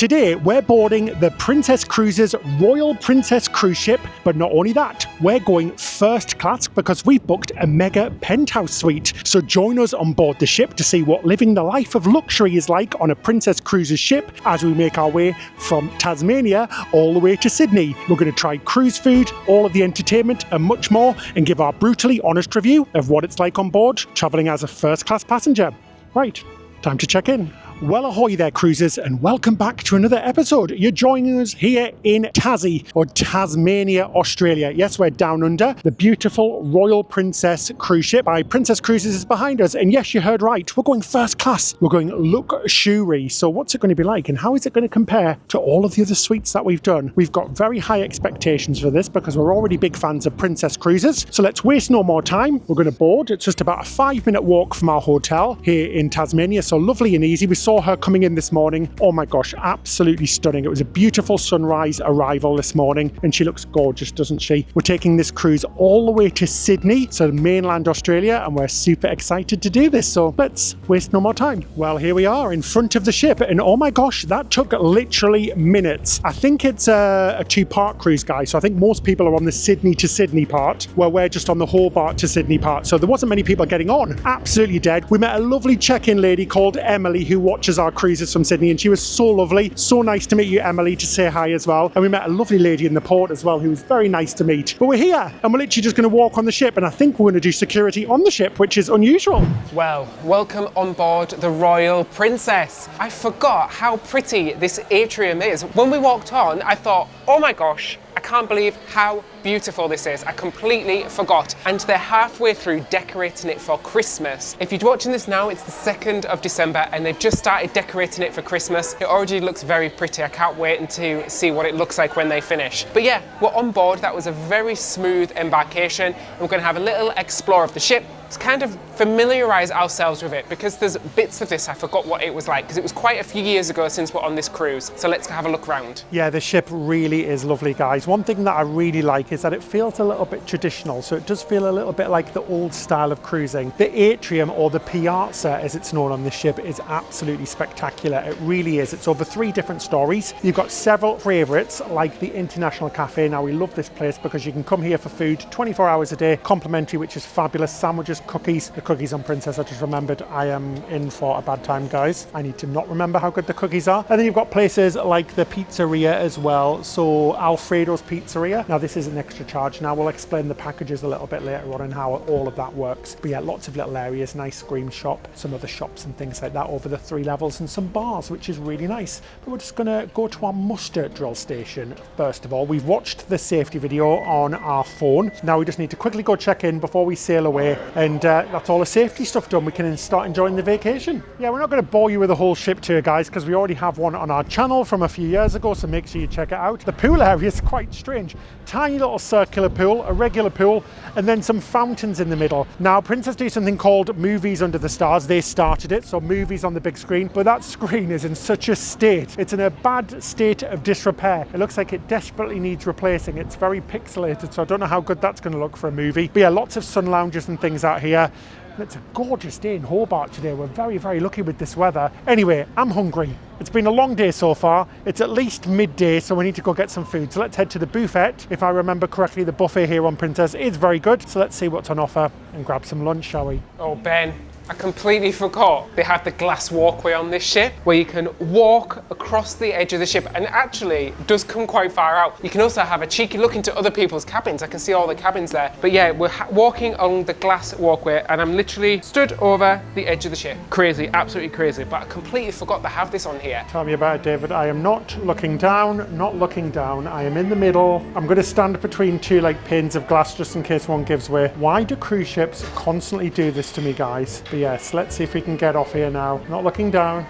Today, we're boarding the Princess Cruises Royal Princess cruise ship, but not only that, we're going first class because we've booked a mega penthouse suite. So join us on board the ship to see what living the life of luxury is like on a Princess Cruises ship as we make our way from Tasmania all the way to Sydney. We're going to try cruise food, all of the entertainment and much more, and give our brutally honest review of what it's like on board travelling as a first class passenger. Right, time to check in. Well, ahoy there, cruisers, and welcome back to another episode. You're joining us here in Tassie, or Tasmania, Australia. Yes, we're down under. The beautiful Royal Princess cruise ship by Princess Cruises is behind us. And yes, you heard right. We're going first class. We're going luxury. So what's it going to be like, and how is it going to compare to all of the other suites that we've done? We've got very high expectations for this because we're already big fans of Princess Cruises. So let's waste no more time. We're going to board. It's just about a 5-minute walk from our hotel here in Tasmania. So lovely and easy. We saw her coming in this morning. Oh my gosh, absolutely stunning. It was a beautiful sunrise arrival this morning and she looks gorgeous, doesn't she? We're taking this cruise all the way to Sydney, so mainland Australia, and we're super excited to do this. So let's waste no more time. Well, here we are in front of the ship, and oh my gosh, that took literally minutes. I think it's a 2-part cruise, guys. So I think most people are on the Sydney to Sydney part, where we're just on the Hobart to Sydney part. So there wasn't many people getting on. Absolutely dead. We met a lovely check-in lady called Emily who watches our cruises from Sydney, and she was so lovely. So nice to meet you, Emily, to say hi as well. And we met a lovely lady in the port as well who was very nice to meet. But we're here and we're literally just going to walk on the ship, and I think we're going to do security on the ship, which is unusual. Well, welcome on board the Royal Princess. I forgot how pretty this atrium is. When we walked on, I thought, oh my gosh, I can't believe how beautiful this is. I completely forgot. And they're halfway through decorating it for Christmas. If you're watching this now, it's the 2nd of December and they've just started decorating it for Christmas. It already looks very pretty. I can't wait to see what it looks like when they finish. But yeah, we're on board. That was a very smooth embarkation. And we're going to have a little explore of the ship to kind of familiarise ourselves with it, because there's bits of this I forgot what it was like, because it was quite a few years ago since we're on this cruise. So let's have a look around. Yeah, the ship really is lovely, guys. One thing that I really like is that it feels a little bit traditional. So it does feel a little bit like the old style of cruising. The atrium, or the piazza as it's known on the ship, is absolutely spectacular. It really is. It's over 3 different stories. You've got several favourites like the International Cafe. Now we love this place because you can come here for food 24 hours a day, complimentary, which is fabulous. Sandwiches, cookies. The cookies on Princess, I just remembered I am in for a bad time, guys. I need to not remember how good the cookies are. And then you've got places like the pizzeria as well. So Alfredo's Pizzeria. Now this is an extra charge. Now we'll explain the packages a little bit later on and how all of that works. But yeah, lots of little areas, nice green shop, some other shops and things like that over the 3 levels, and some bars, which is really nice. But we're just gonna go to our muster drill station first of all. We've watched the safety video on our phone. Now we just need to quickly go check in before we sail away, and that's all the safety stuff done. We can start enjoying the vacation. Yeah, we're not going to bore you with a whole ship tour, guys, because we already have one on our channel from a few years ago, so make sure you check it out. The pool area is quite strange. Tiny little circular pool, a regular pool, and then some fountains in the middle. Now, Princess do something called Movies Under the Stars. They started it, so movies on the big screen, but that screen is in such a state. It's in a bad state of disrepair. It looks like it desperately needs replacing. It's very pixelated, so I don't know how good that's going to look for a movie. But yeah, lots of sun lounges and things out here. It's a gorgeous day in Hobart today. We're very, very lucky with this weather. Anyway, I'm hungry. It's been a long day so far. It's at least midday, so we need to go get some food. So let's head to the buffet. If I remember correctly, the buffet here on Princess is very good. So let's see what's on offer and grab some lunch, shall we? Oh, Ben, I completely forgot they have the glass walkway on this ship where you can walk across the edge of the ship, and actually it does come quite far out. You can also have a cheeky look into other people's cabins. I can see all the cabins there. But yeah, we're walking along the glass walkway and I'm literally stood over the edge of the ship. Crazy, absolutely crazy. But I completely forgot to have this on here. Tell me about it, David. I am not looking down, not looking down. I am in the middle. I'm going to stand between 2 like panes of glass just in case one gives way. Why do cruise ships constantly do this to me, guys? But yes, let's see if we can get off here now. Not looking down.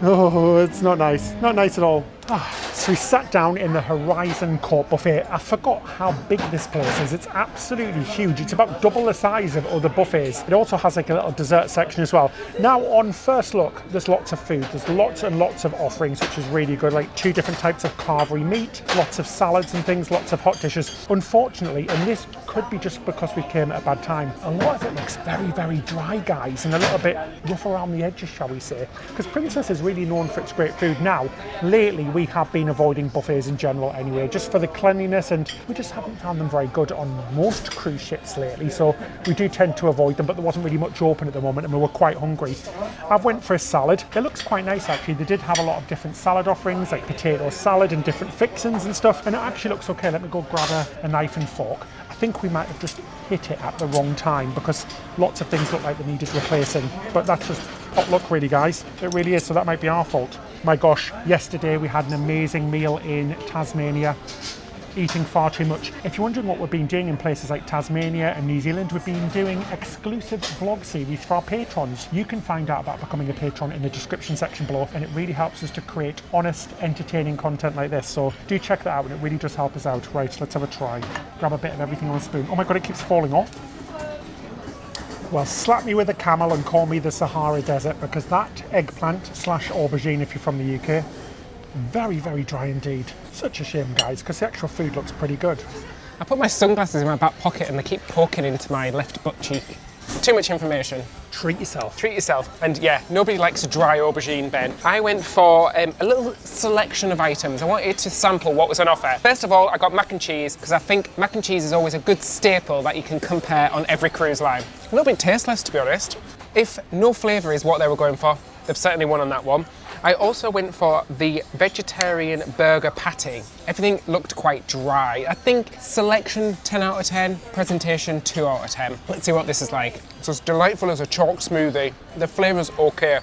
Oh, it's not nice. Not nice at all. So we sat down in the Horizon Court buffet. I forgot how big this place is. It's absolutely huge. It's about double the size of other buffets. It also has like a little dessert section as well. Now on first look, there's lots of food. There's lots and lots of offerings, which is really good. Like 2 different types of carvery meat, lots of salads and things, lots of hot dishes. Unfortunately, and this could be just because we came at a bad time, a lot of it looks very, very dry, guys, and a little bit rough around the edges, shall we say. Because Princess is really known for its great food. Now, lately, we have been avoiding buffets in general anyway, just for the cleanliness, and we just haven't found them very good on most cruise ships lately, so we do tend to avoid them, but there wasn't really much open at the moment and we were quite hungry. I've went for a salad. It looks quite nice actually. They did have a lot of different salad offerings, like potato salad and different fixins and stuff, and it actually looks okay. Let me go grab a knife and fork. I think we might have just hit it at the wrong time because lots of things look like they needed replacing, but that's just pot luck really, guys. It really is, so that might be our fault. My gosh, yesterday we had an amazing meal in Tasmania, eating far too much. If you're wondering what we've been doing in places like Tasmania and New Zealand, we've been doing exclusive vlog series for our patrons. You can find out about becoming a patron in the description section below, and it really helps us to create honest, entertaining content like this, so do check that out and it really does help us out. Right, let's have a try. Grab a bit of everything on a spoon. Oh my god, it keeps falling off. Well, slap me with a camel and call me the Sahara Desert, because that eggplant slash aubergine, if you're from the UK, very, very dry indeed. Such a shame, guys, because the actual food looks pretty good. I put my sunglasses in my back pocket and they keep poking into my left butt cheek. Too much information. Treat yourself. Treat yourself. And yeah, nobody likes a dry aubergine, Ben. I went for a little selection of items. I wanted to sample what was on offer. First of all, I got mac and cheese, because I think mac and cheese is always a good staple that you can compare on every cruise line. A little bit tasteless, to be honest. If no flavour is what they were going for, they've certainly won on that one. I also went for the vegetarian burger patty. Everything looked quite dry. I think selection 10 out of 10, presentation 2 out of 10. Let's see what this is like. It's as delightful as a chalk smoothie. The flavour's okay,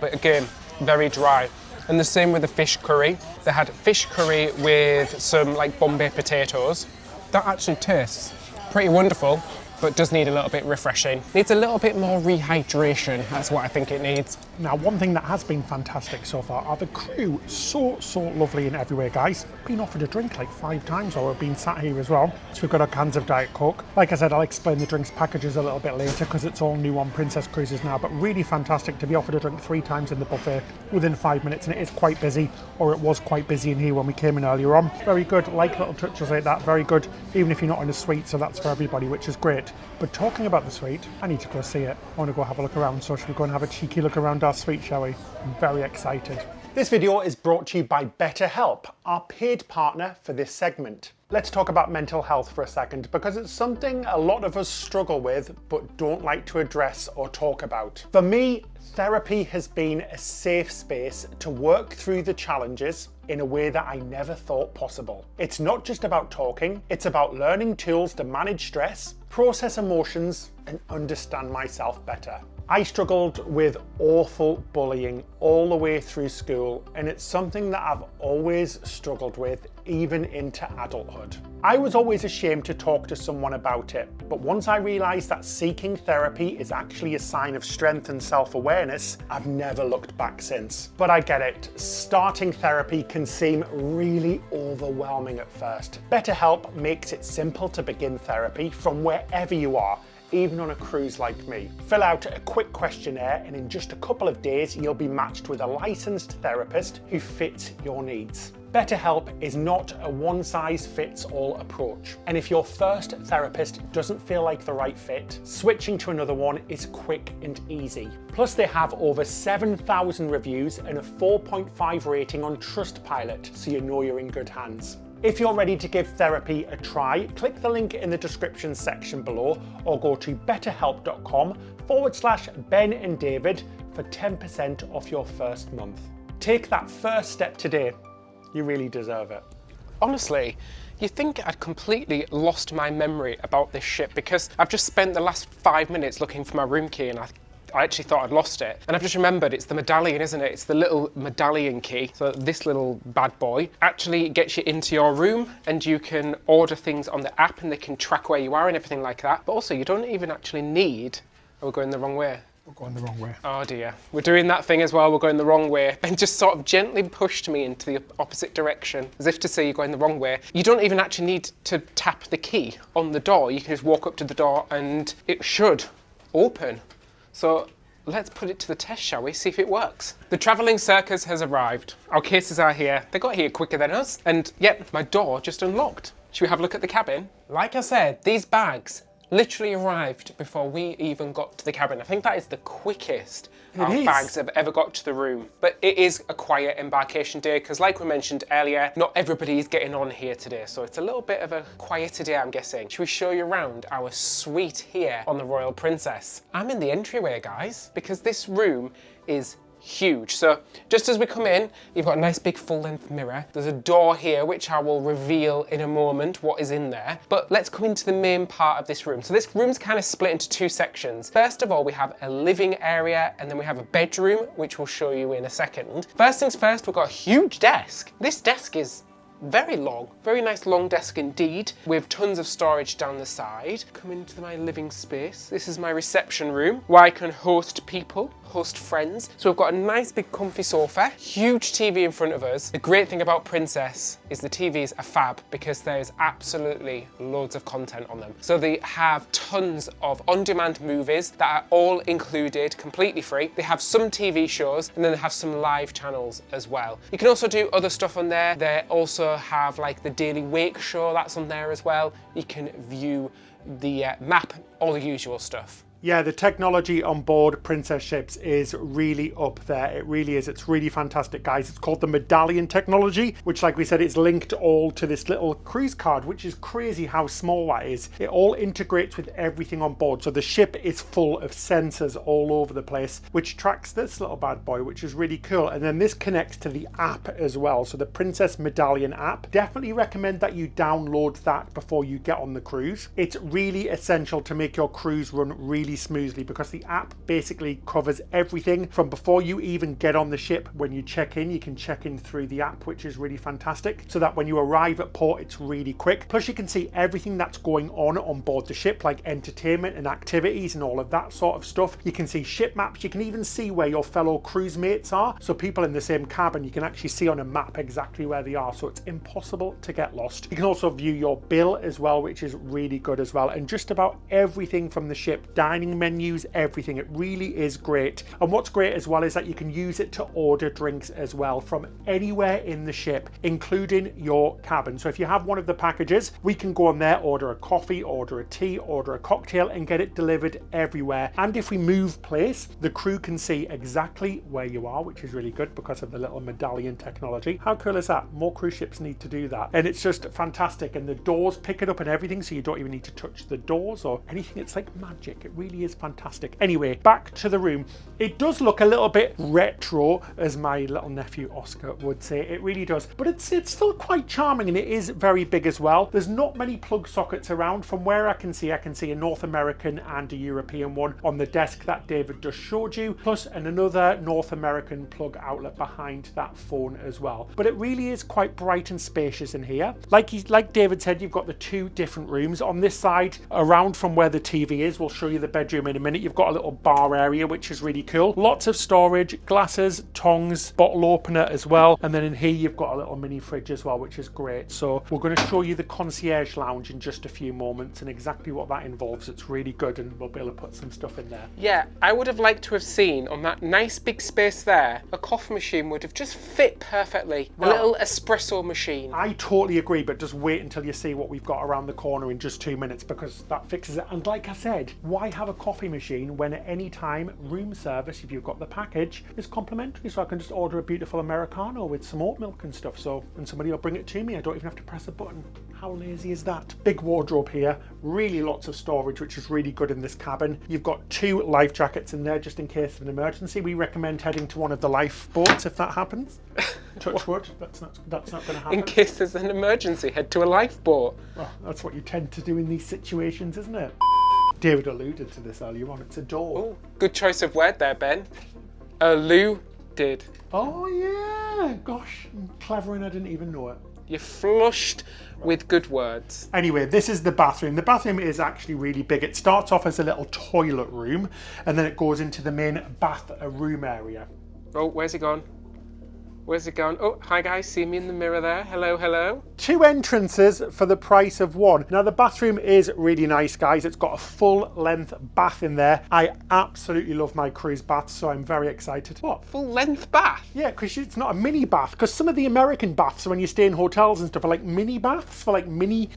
but again, very dry. And the same with the fish curry. They had fish curry with some like Bombay potatoes. That actually tastes pretty wonderful, but does need a little bit refreshing. Needs a little bit more rehydration, that's what I think it needs. Now, one thing that has been fantastic so far are the crew. So lovely in every way, guys. Been offered a drink like 5 times while we've been sat here as well. So we've got our cans of Diet Coke. Like I said, I'll explain the drinks packages a little bit later because it's all new on Princess Cruises now, but really fantastic to be offered a drink 3 times in the buffet within 5 minutes, and it is quite busy, or it was quite busy in here when we came in earlier on. Very good, like little touches like that, very good, even if you're not in a suite, so that's for everybody, which is great. But talking about the suite, I need to go see it. I want to go have a look around, so should we go and have a cheeky look around our suite, shall we? I'm very excited. This video is brought to you by BetterHelp, our paid partner for this segment. Let's talk about mental health for a second, because it's something a lot of us struggle with but don't like to address or talk about. For me, therapy has been a safe space to work through the challenges in a way that I never thought possible. It's not just about talking, it's about learning tools to manage stress, process emotions, and understand myself better. I struggled with awful bullying all the way through school, and it's something that I've always struggled with even into adulthood. I was always ashamed to talk to someone about it, but once I realised that seeking therapy is actually a sign of strength and self-awareness, I've never looked back since. But I get it, starting therapy can seem really overwhelming at first. BetterHelp makes it simple to begin therapy from wherever you are, even on a cruise like me. Fill out a quick questionnaire and in just a couple of days you'll be matched with a licensed therapist who fits your needs. BetterHelp is not a one-size-fits-all approach, and if your first therapist doesn't feel like the right fit, switching to another one is quick and easy. Plus they have over 7,000 reviews and a 4.5 rating on Trustpilot, so you know you're in good hands. If you're ready to give therapy a try, click the link in the description section below or go to betterhelp.com/Ben and David for 10% off your first month. Take that first step today. You really deserve it. Honestly, you think I'd completely lost my memory about this ship because I've just spent the last 5 minutes looking for my room key and I actually thought I'd lost it. And I've just remembered it's the medallion, isn't it? It's the little medallion key. So this little bad boy actually gets you into your room and you can order things on the app and they can track where you are and everything like that. But also you don't even actually need, oh, we're going the wrong way. We're going the wrong way. Oh dear, we're doing that thing as well, we're going the wrong way. Ben just sort of gently pushed me into the opposite direction, as if to say you're going the wrong way. You don't even actually need to tap the key on the door, you can just walk up to the door and it should open. So let's put it to the test, shall we? See if it works. The travelling circus has arrived. Our cases are here. They got here quicker than us. And yep, my door just unlocked. Should we have a look at the cabin? Like I said, these bags literally arrived before we even got to the cabin. I think that is the quickest our bags have ever got to the room. But it is a quiet embarkation day because like we mentioned earlier, not everybody is getting on here today. So it's a little bit of a quieter day, I'm guessing. Should we show you around our suite here on the Royal Princess? I'm in the entryway, guys, because this room is huge. So just as we come in, you've got a nice big full-length mirror. There's a door here, which I will reveal in a moment what is in there. But let's come into the main part of this room. So this room's kind of split into two sections. First of all, we have a living area, and then we have a bedroom, which we'll show you in a second. First things first, we've got a huge desk. This desk is very long, very nice long desk indeed, with tons of storage down the side. Come into my living space. This is my reception room where I can host people, host friends. So we've got a nice big comfy sofa, huge TV in front of us. The great thing about Princess is the TVs are fab because there's absolutely loads of content on them. So they have tons of on-demand movies that are all included, completely free. They have some TV shows and then they have some live channels as well. You can also do other stuff on there. They also have like the Daily Wake show, that's on there as well. You can view the map, all the usual stuff. Yeah, the technology on board Princess ships is really up there. It really is. It's really fantastic, guys. It's called the medallion technology, which, like we said, is linked all to this little cruise card, which is crazy how small that is. It all integrates with everything on board. So the ship is full of sensors all over the place, which tracks this little bad boy, which is really cool. And then this connects to the app as well. So the Princess Medallion app. Definitely recommend that you download that before you get on the cruise. It's really essential to make your cruise run really smoothly because the app basically covers everything from before you even get on the ship. When you check in, you can check in through the app, which is really fantastic, so that when you arrive at port, it's really quick. Plus, you can see everything that's going on board the ship, like entertainment and activities and all of that sort of stuff. You can see ship maps. You can even see where your fellow cruise mates are. So people in the same cabin, you can actually see on a map exactly where they are. So it's impossible to get lost. You can also view your bill as well, which is really good as well. And just about everything from the ship, dining menus, everything. It really is great. And what's great as well is that you can use it to order drinks as well from anywhere in the ship, including your cabin. So if you have one of the packages, we can go on there, order a coffee, order a tea, order a cocktail, and get it delivered everywhere. And if we move place, the crew can see exactly where you are, which is really good because of the little medallion technology. How cool is that? More cruise ships need to do that. And it's just fantastic. And the doors pick it up and everything, so you don't even need to touch the doors or anything. It's like magic. It really is fantastic. Anyway, back to the room. It does look a little bit retro, as my little nephew Oscar would say. It really does. But it's still quite charming, and it is very big as well. There's not many plug sockets around. From where I can see a North American and a European one on the desk that David just showed you, plus another North American plug outlet behind that phone as well. But it really is quite bright and spacious in here. Like David said, you've got the two different rooms. On this side, around from where the TV is, we'll show you the bedroom in a minute. You've got a little bar area, which is really cool. Lots of storage, glasses, tongs, bottle opener as well. And then in here, you've got a little mini fridge as well, which is great. So we're going to show you the concierge lounge in just a few moments and exactly what that involves. It's really good, and we'll be able to put some stuff in there. Yeah, I would have liked to have seen on that nice big space there, a coffee machine would have just fit perfectly. A little espresso machine. I totally agree, but just wait until you see what we've got around the corner in just 2 minutes, because that fixes it. And like I said, why have a coffee machine when at any time room service, if you've got the package, is complimentary? So I can just order a beautiful Americano with some oat milk and stuff, and somebody will bring it to me. I don't even have to press a button. How lazy is that? Big wardrobe here, really lots of storage, which is really good in this cabin. You've got 2 life jackets in there just in case of an emergency. We recommend heading to one of the lifeboats if that happens. Touch wood, that's not going to happen. In case there's an emergency, head to a lifeboat. Well, that's what you tend to do in these situations, isn't it? David alluded to this earlier on. It's a door. Oh, good choice of word there, Ben. Alluded. Oh yeah, gosh, I'm clever and I didn't even know it. You're flushed with good words. Anyway, this is the bathroom. The bathroom is actually really big. It starts off as a little toilet room, and then it goes into the main bathroom area. Oh, where's he gone? Where's it gone? Oh, hi guys, see me in the mirror there. Hello, hello. 2 entrances for the price of 1. Now the bathroom is really nice, guys. It's got a full length bath in there. I absolutely love my cruise baths, so I'm very excited. What? Full length bath? Yeah, because it's not a mini bath. Because some of the American baths, when you stay in hotels and stuff, are like mini baths for like mini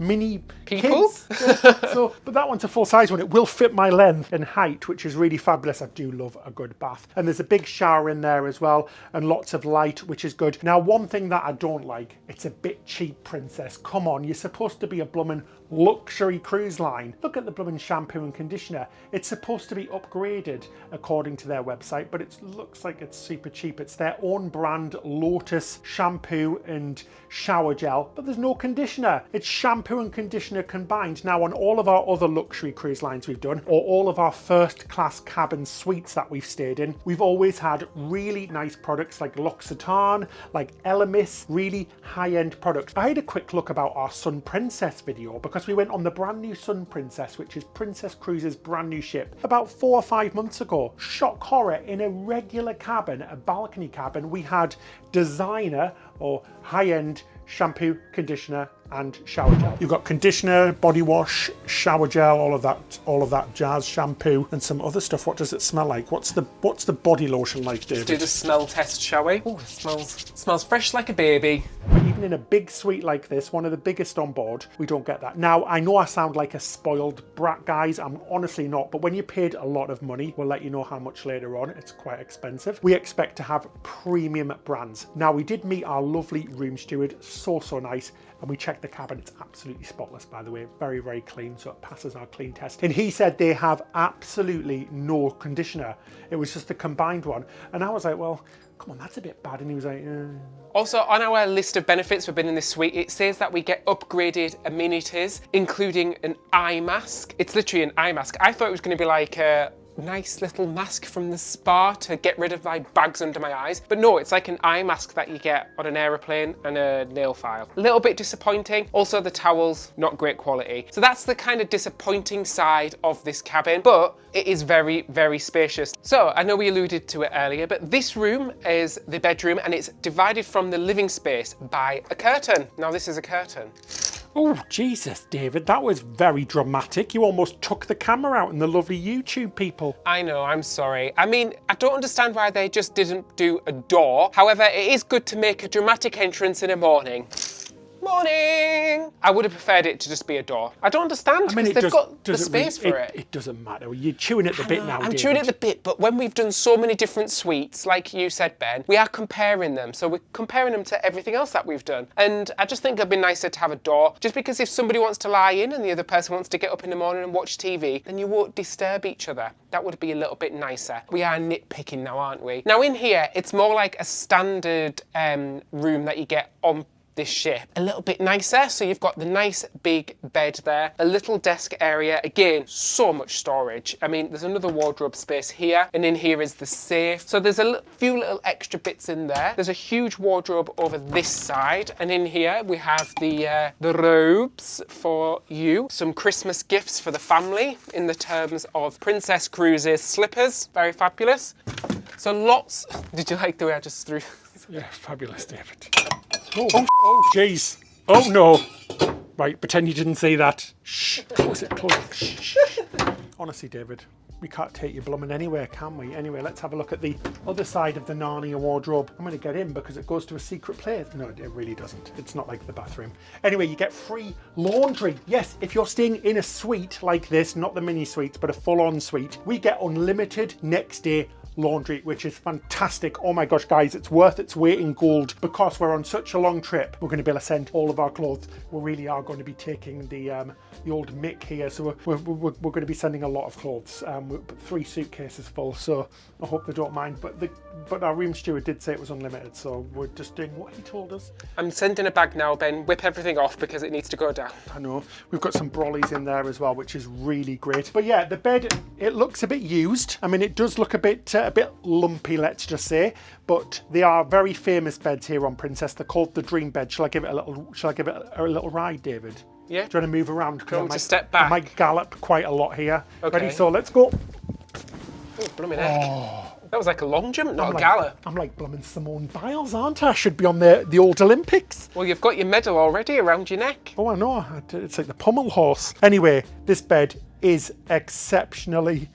people. Kids. Yeah. But that one's a full size one. It will fit my length and height, which is really fabulous. I do love a good bath. And there's a big shower in there as well, and lots of light, which is good. Now, one thing that I don't like, it's a bit cheap, Princess. Come on, you're supposed to be a bloomin' luxury cruise line. Look at the bloomin' shampoo and conditioner. It's supposed to be upgraded according to their website, but it looks like it's super cheap. It's their own brand Lotus shampoo and shower gel, but there's no conditioner. It's shampoo and conditioner combined. Now, on all of our other luxury cruise lines we've done, or all of our first class cabin suites that we've stayed in, we've always had really nice products like L'Occitane, like Elemis, really high-end products. I had a quick look about our Sun Princess video because we went on the brand new Sun Princess, which is Princess Cruises' brand new ship, about 4 or 5 months ago. Shock horror, in a regular cabin, a balcony cabin, we had designer or high-end shampoo, conditioner and shower gel. You've got conditioner, body wash, shower gel, all of that jazz, shampoo and some other stuff. What does it smell like? What's the body lotion like, David? Do the smell test, shall we? Oh, it smells fresh like a baby. But even in a big suite like this, one of the biggest on board, we don't get that. Now, I know I sound like a spoiled brat, guys. I'm honestly not. But when you paid a lot of money, we'll let you know how much later on. It's quite expensive. We expect to have premium brands. Now, we did meet our lovely room steward. So nice. And we checked the cabin. It's absolutely spotless, by the way. Very, very clean. So it passes our clean test. And he said they have absolutely no conditioner. It was just a combined one. And I was like, well, come on, that's a bit bad. And he was like, Also, on our list of benefits for being in this suite, it says that we get upgraded amenities, including an eye mask. It's literally an eye mask. I thought it was going to be like a nice little mask from the spa to get rid of my bags under my eyes. But no, it's like an eye mask that you get on an aeroplane and a nail file. A little bit disappointing. Also, the towels, not great quality. So that's the kind of disappointing side of this cabin, but it is very, very spacious. So I know we alluded to it earlier, but this room is the bedroom and it's divided from the living space by a curtain. Now this is a curtain. oh, Jesus, David, that was very dramatic. You almost took the camera out in the lovely YouTube people. I know, I'm sorry. I mean, I don't understand why they just didn't do a door. However, it is good to make a dramatic entrance in a morning. Morning! I would have preferred it to just be a door. I don't understand because they've got the space for it. It doesn't matter. You're chewing at the bit now, I'm David. chewing at the bit, but when we've done so many different suites, like you said, Ben, we are comparing them. So we're comparing them to everything else that we've done. And I just think it'd be nicer to have a door, just because if somebody wants to lie in and the other person wants to get up in the morning and watch TV, then you won't disturb each other. That would be a little bit nicer. We are nitpicking now, aren't we? Now in here, it's more like a standard room that you get on this ship. A little bit nicer, so you've got the nice big bed there, a little desk area, again, so much storage. I mean, there's another wardrobe space here, and in here is the safe. So there's a few little extra bits in there. There's a huge wardrobe over this side, and in here we have the robes for you. Some Christmas gifts for the family in the terms of Princess Cruises slippers. Very fabulous. So lots. Did you like the way I just threw? Yeah, fabulous, David. Oh, jeez. Oh, no. Right, pretend you didn't see that. Shh, close it, close it. Shh. Honestly, David, we can't take you blooming anywhere, can we? Anyway, let's have a look at the other side of the Narnia wardrobe. I'm going to get in because it goes to a secret place. No, it really doesn't. It's not like the bathroom. Anyway, you get free laundry. Yes, if you're staying in a suite like this, not the mini suites, but a full-on suite, we get unlimited next day laundry, which is fantastic. Oh my gosh, guys, it's worth its weight in gold because we're on such a long trip. We're going to be able to send all of our clothes. We really are going to be taking the old Mick here, so we're going to be sending a lot of clothes. We put 3 suitcases full, so I hope they don't mind. But our room steward did say it was unlimited, so we're just doing what he told us. I'm sending a bag now, Ben. Whip everything off because it needs to go down. I know. We've got some brollies in there as well, which is really great. But yeah, the bed, it looks a bit used. I mean, it does look a bit a bit lumpy, let's just say, but they are very famous beds here on Princess. They're called the Dream Bed. Shall I give it a little ride, David? Yeah. Do you want to move around? Do you want me to step back? I might gallop quite a lot here. Okay. Ready? So let's go. Oh, blooming heck. That was like a long jump, not a gallop. I'm like blooming Simone Biles, aren't I? I should be on the old Olympics. Well, you've got your medal already around your neck. Oh, I know. It's like the pommel horse. Anyway, this bed is exceptionally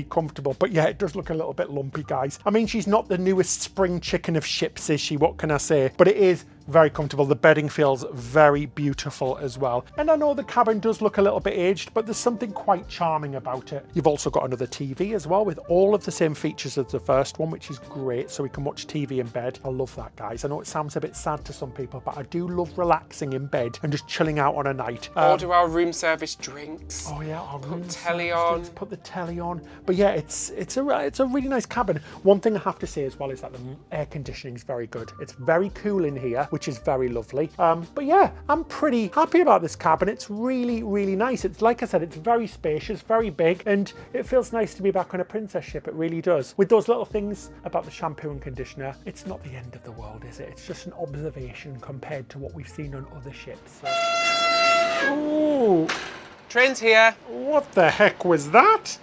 comfortable. But yeah, it does look a little bit lumpy, guys. I mean, she's not the newest spring chicken of ships, is she? What can I say? But it is very comfortable. The bedding feels very beautiful as well. And I know the cabin does look a little bit aged, but there's something quite charming about it. You've also got another TV as well with all of the same features as the first one, which is great. So we can watch TV in bed. I love that, guys. I know it sounds a bit sad to some people, but I do love relaxing in bed and just chilling out on a night. Order our room service drinks. Oh yeah, our room telly service on. drinks, put the telly on. But yeah, it's a really nice cabin. One thing I have to say as well is that the air conditioning is very good. It's very cool in here, which is very lovely. But yeah, I'm pretty happy about this cabin. It's really nice. It's like I said, it's very spacious, very big, and it feels nice to be back on a princess ship. It really does. With those little things about the shampoo and conditioner, it's not the end of the world, is it? It's just an observation compared to what we've seen on other ships. So. Ooh, Train's here. what the heck was that?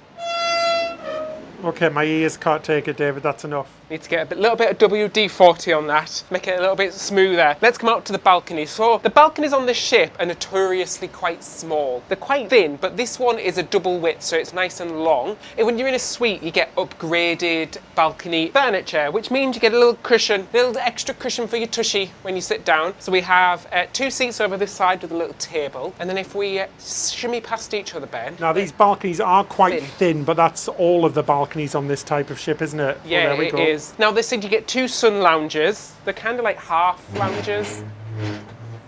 Okay, my ears can't take it, David. That's enough. Need to get a little bit of WD-40 on that, make it a little bit smoother. Let's come out to the balcony. So the balconies on this ship are notoriously quite small. They're quite thin, but this one is a double width, so it's nice and long. And when you're in a suite, you get upgraded balcony furniture, which means you get a little cushion, a little extra cushion for your tushy when you sit down. So we have 2 seats over this side with a little table. And then if we shimmy past each other, Ben. Now, these balconies are quite thin, but that's all of the balconies on this type of ship, isn't it? Yeah, there we it go. is. Now they said you get 2 sun lounges. They're kind of like half lounges.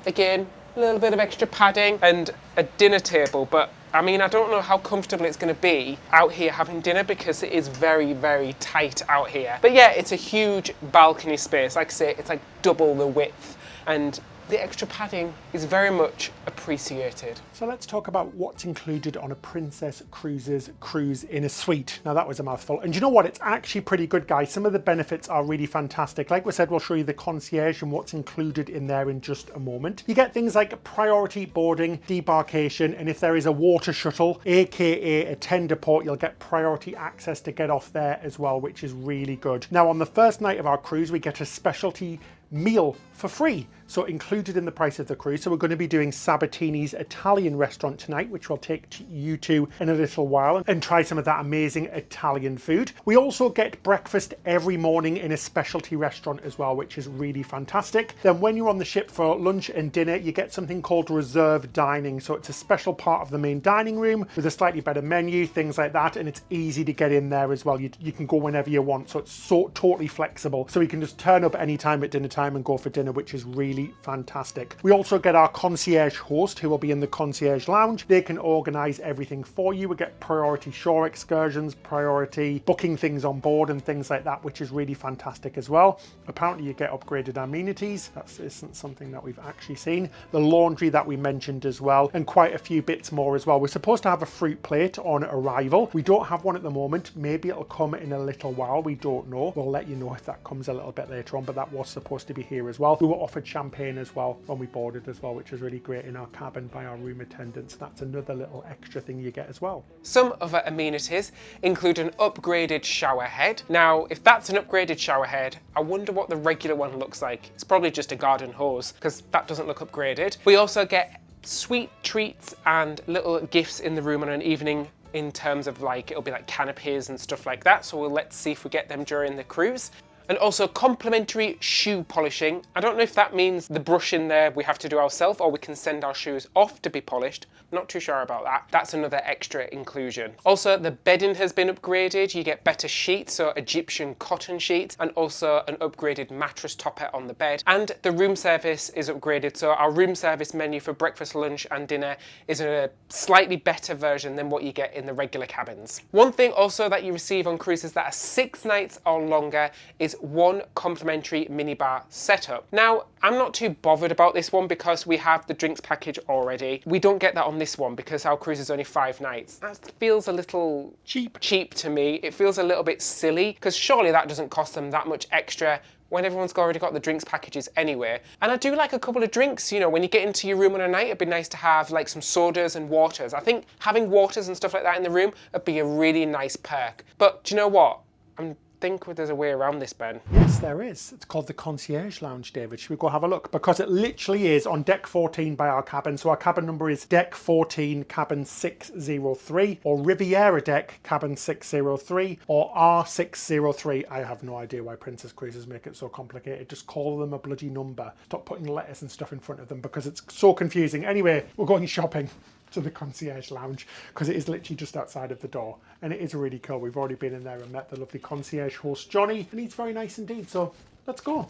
Again, a little bit of extra padding and a dinner table, but I mean, I don't know how comfortable it's going to be out here having dinner because it is very tight out here. But yeah, it's a huge balcony space. Like I say, it's like double the width, and the extra padding is very much appreciated. So let's talk about what's included on a Princess Cruises cruise in a suite. Now that was a mouthful. And you know what? It's actually pretty good, guys. Some of the benefits are really fantastic. Like we said, we'll show you the concierge and what's included in there in just a moment. You get things like priority boarding, debarkation, and if there is a water shuttle, aka a tender port, you'll get priority access to get off there as well, which is really good. Now on the first night of our cruise, we get a specialty meal for free, so included in the price of the cruise. So we're going to be doing Sabatini's Italian restaurant tonight, which we'll take you to in a little while and try some of that amazing Italian food. We also get breakfast every morning in a specialty restaurant as well, which is really fantastic. Then when you're on the ship for lunch and dinner, you get something called reserve dining. So it's a special part of the main dining room with a slightly better menu, things like that, and it's easy to get in there as well. You can go whenever you want, so it's totally flexible. So you can just turn up anytime at dinner time and go for dinner, which is really fantastic. We also get our concierge host who will be in the concierge lounge. They can organize everything for you. We get priority shore excursions, priority booking things on board and things like that, which is really fantastic as well. Apparently you get upgraded amenities. That isn't something that we've actually seen. The laundry that we mentioned as well, and quite a few bits more as well. We're supposed to have a fruit plate on arrival. We don't have one at the moment. Maybe it'll come in a little while. We don't know. We'll let you know if that comes a little bit later on, but that was supposed to be here as well. We were offered champagne as well when we boarded as well, which is really great in our cabin by our room attendants. That's another little extra thing you get as well. Some other amenities include an upgraded shower head. Now, if that's an upgraded shower head, I wonder what the regular one looks like. It's probably just a garden hose because that doesn't look upgraded. We also get sweet treats and little gifts in the room on an evening in terms of like, it'll be like canapes and stuff like that. So let's see if we get them during the cruise. And also complimentary shoe polishing. I don't know if that means the brush in there we have to do ourselves or we can send our shoes off to be polished. Not too sure about that. That's another extra inclusion. Also, the bedding has been upgraded. You get better sheets, so Egyptian cotton sheets, and also an upgraded mattress topper on the bed. And the room service is upgraded, so our room service menu for breakfast, lunch and dinner is a slightly better version than what you get in the regular cabins. One thing also that you receive on cruises that are 6 nights or longer is is one complimentary minibar setup. Now, I'm not too bothered about this one because we have the drinks package already. We don't get that on this one because our cruise is only 5 nights. That feels a little cheap to me. It feels a little bit silly because surely that doesn't cost them that much extra when everyone's already got the drinks packages anyway. And I do like a couple of drinks, you know, when you get into your room on a night, it'd be nice to have like some sodas and waters. I think having waters and stuff like that in the room would be a really nice perk. But do you know what? I think there's a way around this, Ben. Yes, there is. It's called the Concierge Lounge, David. Should we go have a look? Because it literally is on deck 14 by our cabin. So our cabin number is deck 14, cabin 603, or Riviera deck, cabin 603, or R603. I have no idea why Princess Cruises make it so complicated. Just call them a bloody number. Stop putting letters and stuff in front of them because it's so confusing. Anyway, we're going shopping to the Concierge Lounge because it is literally just outside of the door, and it is really cool. We've already been in there and met the lovely concierge host Johnny, and he's very nice indeed, so let's go.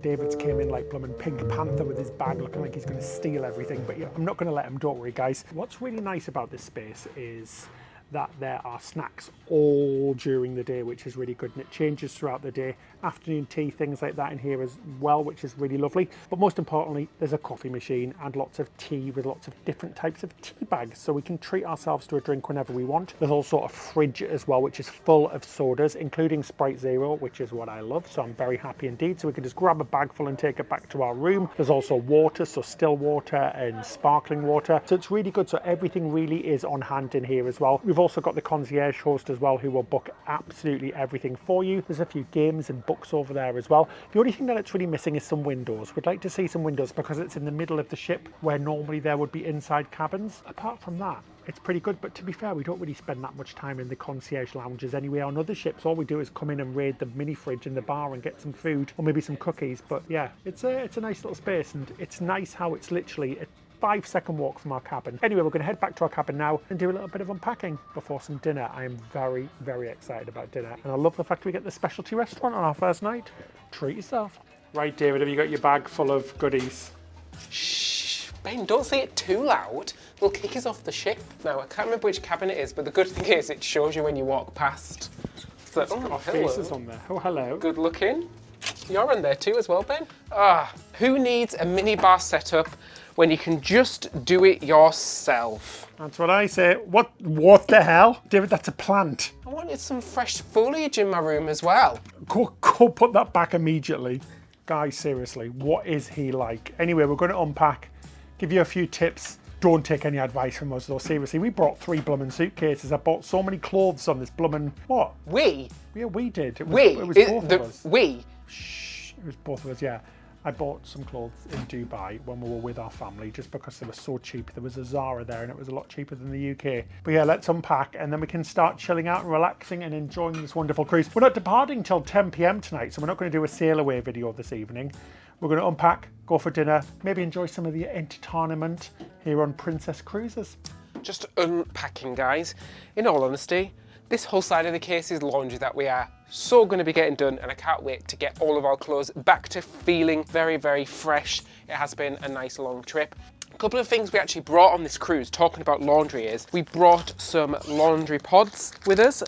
David's came in like blooming Pink Panther with his bag looking like he's going to steal everything, but yeah, I'm not going to let him, don't worry guys. What's really nice about this space is that there are snacks all during the day, which is really good, and it changes throughout the day. Afternoon tea, things like that in here as well, which is really lovely. But most importantly, there's a coffee machine and lots of tea with lots of different types of tea bags, so we can treat ourselves to a drink whenever we want. There's also a fridge as well, which is full of sodas, including Sprite Zero, which is what I love, so I'm very happy indeed. So we can just grab a bag full and take it back to our room. There's also water, so still water and sparkling water, so it's really good. So everything really is on hand in here as well. We've also got the concierge host as well, who will book absolutely everything for you. There's a few games and books over there as well. The only thing that it's really missing is some windows. We'd like to see some windows because it's in the middle of the ship where normally there would be inside cabins. Apart from that, it's pretty good, but to be fair, we don't really spend that much time in the concierge lounges anyway. On other ships, all we do is come in and raid the mini fridge in the bar and get some food or maybe some cookies. But yeah, it's a nice little space, and it's nice how it's literally a 5-second walk from our cabin. Anyway, we're going to head back to our cabin now and do a little bit of unpacking before some dinner. I am very, very excited about dinner, and I love the fact we get the specialty restaurant on our first night. Treat yourself. Right, David, have you got your bag full of goodies? Shh, Ben, don't say it too loud. They'll kick us off the ship. Now, I can't remember which cabin it is, but the good thing is it shows you when you walk past. So, it's got our faces on there. Oh, hello. Good looking. You're on there too as well, Ben. Who needs a minibar setup when you can just do it yourself? That's what I say. What the hell? David, that's a plant. I wanted some fresh foliage in my room as well. Go put that back immediately. Guys, seriously, what is he like? Anyway, we're going to unpack, give you a few tips. Don't take any advice from us though, seriously. We brought 3 blooming suitcases. I bought so many clothes on this blooming... What? We? Yeah, we did. It was both of us. We? Shh, it was both of us, yeah. I bought some clothes in Dubai when we were with our family just because they were so cheap. There was a Zara there and it was a lot cheaper than the UK. But yeah, let's unpack and then we can start chilling out and relaxing and enjoying this wonderful cruise. We're not departing till 10 p.m. tonight, so we're not going to do a sail away video this evening. We're going to unpack, go for dinner, maybe enjoy some of the entertainment here on Princess Cruises. Just unpacking, guys. In all honesty, this whole side of the case is laundry that we are so going to be getting done, and I can't wait to get all of our clothes back to feeling very, very fresh. It has been a nice long trip. A couple of things we actually brought on this cruise, talking about laundry, is we brought some laundry pods with us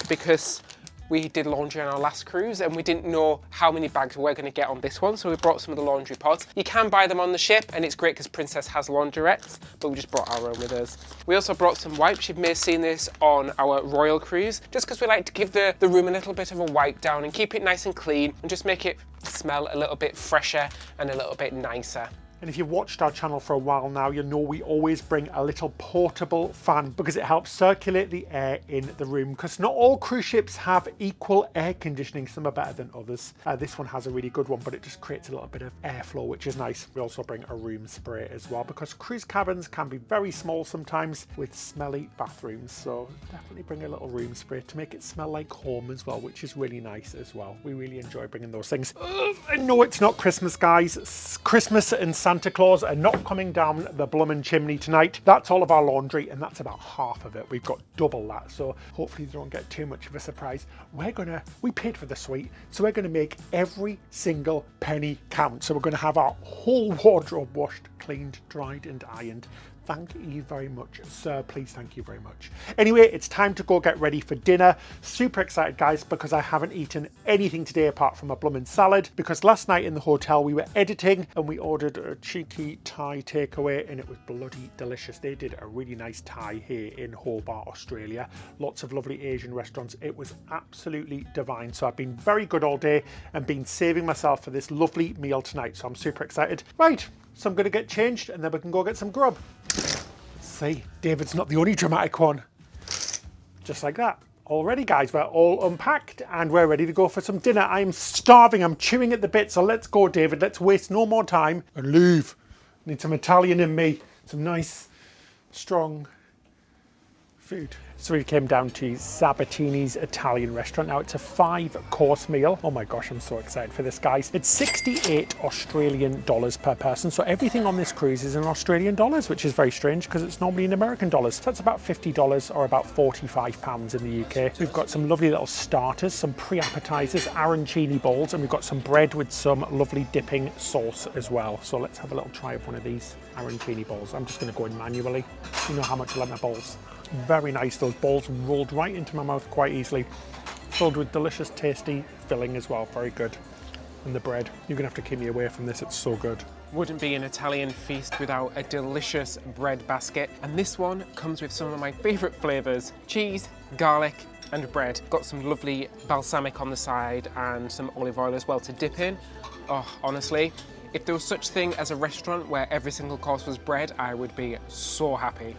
because we did laundry on our last cruise and we didn't know how many bags we're going to get on this one, so we brought some of the laundry pods. You can buy them on the ship and it's great because Princess has laundrettes, but we just brought our own with us. We also brought some wipes. You may have seen this on our Royal cruise, just because we like to give the room a little bit of a wipe down and keep it nice and clean and just make it smell a little bit fresher and a little bit nicer. And if you've watched our channel for a while now, you know we always bring a little portable fan because it helps circulate the air in the room, because not all cruise ships have equal air conditioning. Some are better than others. This one has a really good one, but it just creates a little bit of airflow, which is nice. We also bring a room spray as well because cruise cabins can be very small sometimes with smelly bathrooms. So definitely bring a little room spray to make it smell like home as well, which is really nice as well. We really enjoy bringing those things. I know it's not Christmas, guys. Christmas and Santa Claus are not coming down the bloomin' chimney tonight. That's all of our laundry, and that's about half of it. We've got double that, so hopefully they don't get too much of a surprise. We paid for the suite, so we're gonna make every single penny count. So we're gonna have our whole wardrobe washed, cleaned, dried, and ironed. Thank you very much, sir. Please, thank you very much. Anyway, it's time to go get ready for dinner. Super excited, guys, because I haven't eaten anything today apart from a bloomin' salad, because last night in the hotel we were editing and we ordered a cheeky Thai takeaway and it was bloody delicious. They did a really nice Thai here in Hobart, Australia. Lots of lovely Asian restaurants. It was absolutely divine. So I've been very good all day and been saving myself for this lovely meal tonight. So I'm super excited. Right. So I'm going to get changed and then we can go get some grub. See, David's not the only dramatic one. Just like that. Already, guys, we're all unpacked and we're ready to go for some dinner. I'm starving, I'm chewing at the bit, so let's go, David. Let's waste no more time and leave. Need some Italian in me. Some nice, strong food. So we came down to Sabatini's Italian restaurant. Now it's a 5-course meal. Oh my gosh, I'm so excited for this, guys. It's 68 Australian dollars per person. So everything on this cruise is in Australian dollars, which is very strange because it's normally in American dollars. So that's about $50 or about £45 in the UK. We've got some lovely little starters, some pre-appetizers, arancini bowls, and we've got some bread with some lovely dipping sauce as well. So let's have a little try of one of these arancini bowls. I'm just going to go in manually. You know how much I like my bowls. Very nice. Those balls rolled right into my mouth quite easily. Filled with delicious, tasty filling as well. Very good. And the bread. You're going to have to keep me away from this. It's so good. Wouldn't be an Italian feast without a delicious bread basket. And this one comes with some of my favourite flavours. Cheese, garlic and bread. Got some lovely balsamic on the side and some olive oil as well to dip in. Oh, honestly, if there was such thing as a restaurant where every single course was bread, I would be so happy.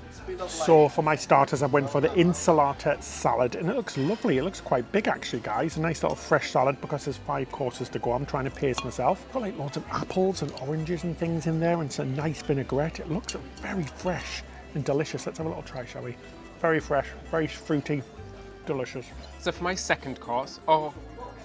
So for my starters, I went for the insalata salad, and it looks lovely. It looks quite big actually, guys. A nice little fresh salad because there's 5 courses to go. I'm trying to pace myself. Got like loads of apples and oranges and things in there, and some nice vinaigrette. It looks very fresh and delicious. Let's have a little try, shall we? Very fresh, very fruity, delicious. So for my second course, or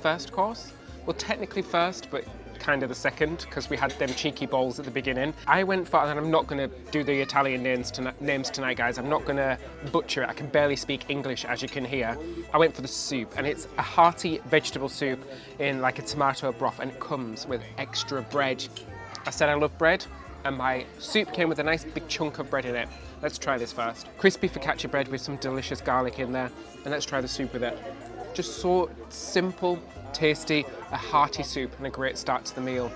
first course, well technically first, but kind of the second, because we had them cheeky bowls at the beginning. I went for, and I'm not going to do the Italian names tonight, guys. I'm not going to butcher it. I can barely speak English, as you can hear. I went for the soup, and it's a hearty vegetable soup in like a tomato broth, and it comes with extra bread. I said I love bread, and my soup came with a nice big chunk of bread in it. Let's try this first. Crispy focaccia bread with some delicious garlic in there, and let's try the soup with it. Just so simple, tasty, a hearty soup and a great start to the meal.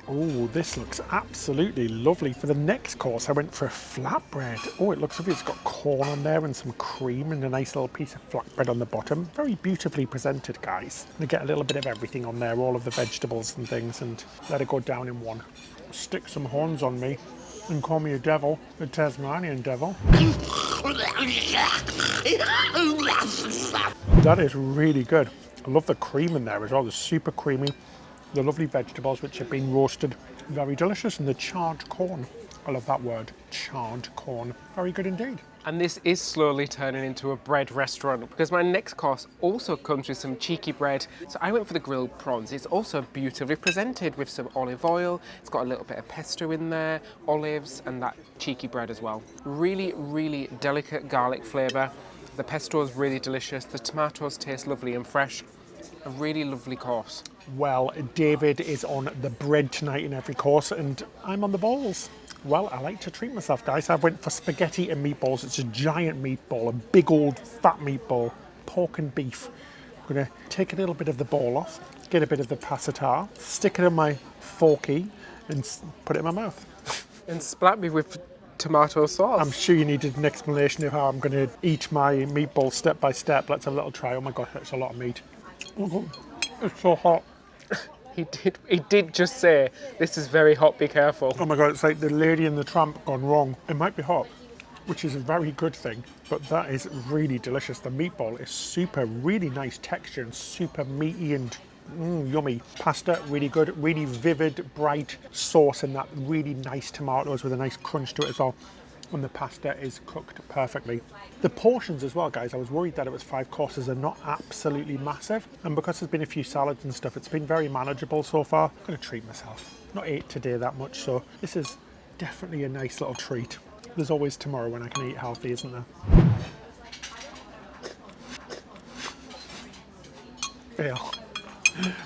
Oh, this looks absolutely lovely. For the next course, I went for a flatbread. Oh, it looks lovely. It's got corn on there and some cream and a nice little piece of flatbread on the bottom. Very beautifully presented, guys. And I get a little bit of everything on there, all of the vegetables and things, and let it go down in one. Stick some horns on me and call me a devil, a Tasmanian devil. That is really good. I love the cream in there as well. It's super creamy. The lovely vegetables which have been roasted. Very delicious. And the charred corn. I love that word. Charred corn. Very good indeed. And this is slowly turning into a bread restaurant because my next course also comes with some cheeky bread. So I went for the grilled prawns. It's also beautifully presented with some olive oil. It's got a little bit of pesto in there, olives and that cheeky bread as well. Really, really delicate garlic flavour. The pesto is really delicious. The tomatoes taste lovely and fresh. A really lovely course. Well, David is on the bread tonight in every course and I'm on the balls. Well, I like to treat myself, guys. I went for spaghetti and meatballs. It's a giant meatball, a big old fat meatball, pork and beef. I'm gonna take a little bit of the ball off, get a bit of the passata, stick it in my forky and put it in my mouth. And splat me with tomato sauce. I'm sure you needed an explanation of how I'm going to eat my meatball step by step. Let's have a little try. Oh my gosh, that's a lot of meat. It's so hot. He did just say, this is very hot, be careful. Oh my god, it's like the Lady and the Tramp gone wrong. It might be hot, which is a very good thing, but that is really delicious. The meatball is super, really nice texture and super meaty and yummy. Pasta, really good, really vivid, bright sauce and that really nice tomatoes with a nice crunch to it as well. and the pasta is cooked perfectly. The portions as well, guys, I was worried that it was 5 courses. They're not absolutely massive, and because there's been a few salads and stuff, it's been very manageable so far. I'm going to treat myself. Not ate today that much, so this is definitely a nice little treat. There's always tomorrow when I can eat healthy, isn't there? Fail.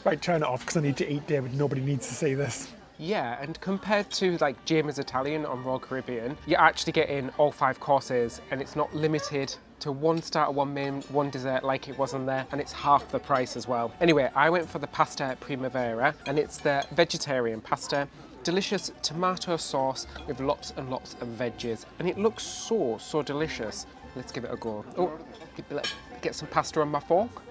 Right, turn it off because I need to eat, David. Nobody needs to see this. Yeah, and compared to like Jamie's Italian on Royal Caribbean, you're actually getting all 5 courses, and it's not limited to 1 starter, 1 main, 1 dessert like it was on there, and it's half the price as well. Anyway, I went for the pasta primavera, and it's the vegetarian pasta. Delicious tomato sauce with lots and lots of veggies, and it looks so delicious. Let's give it a go. Oh, get some pasta on my fork.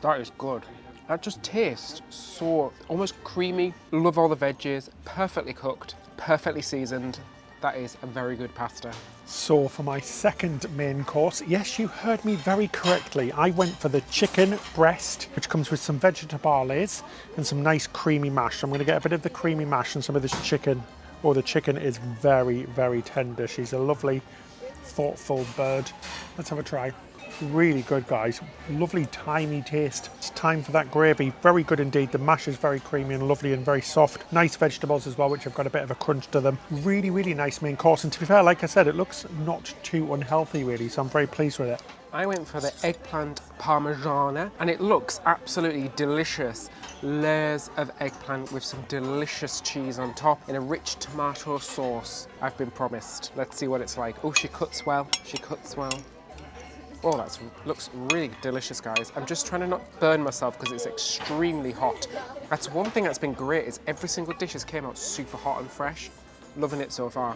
That is good. That just tastes so almost creamy. Love all the veggies, perfectly cooked, perfectly seasoned. That is a very good pasta. So for my second main course, yes, you heard me very correctly. I went for the chicken breast, which comes with some vegetabales and some nice creamy mash. I'm going to get a bit of the creamy mash and some of this chicken. Oh, the chicken is very, very tender. She's a lovely, thoughtful bird. Let's have a try. Really good, guys. Lovely thymy taste. It's time for that gravy. Very good indeed. The mash is very creamy and lovely and very soft. Nice vegetables as well, which have got a bit of a crunch to them. Really, really nice main course. And to be fair, like I said, it looks not too unhealthy really, so I'm very pleased with it. I went for the eggplant parmigiana, and it looks absolutely delicious. Layers of eggplant with some delicious cheese on top in a rich tomato sauce. I've been promised. Let's see what it's like. Oh, she cuts well. She cuts well. Oh, that looks really delicious, guys. I'm just trying to not burn myself because it's extremely hot. That's one thing that's been great, is every single dish has came out super hot and fresh. Loving it so far.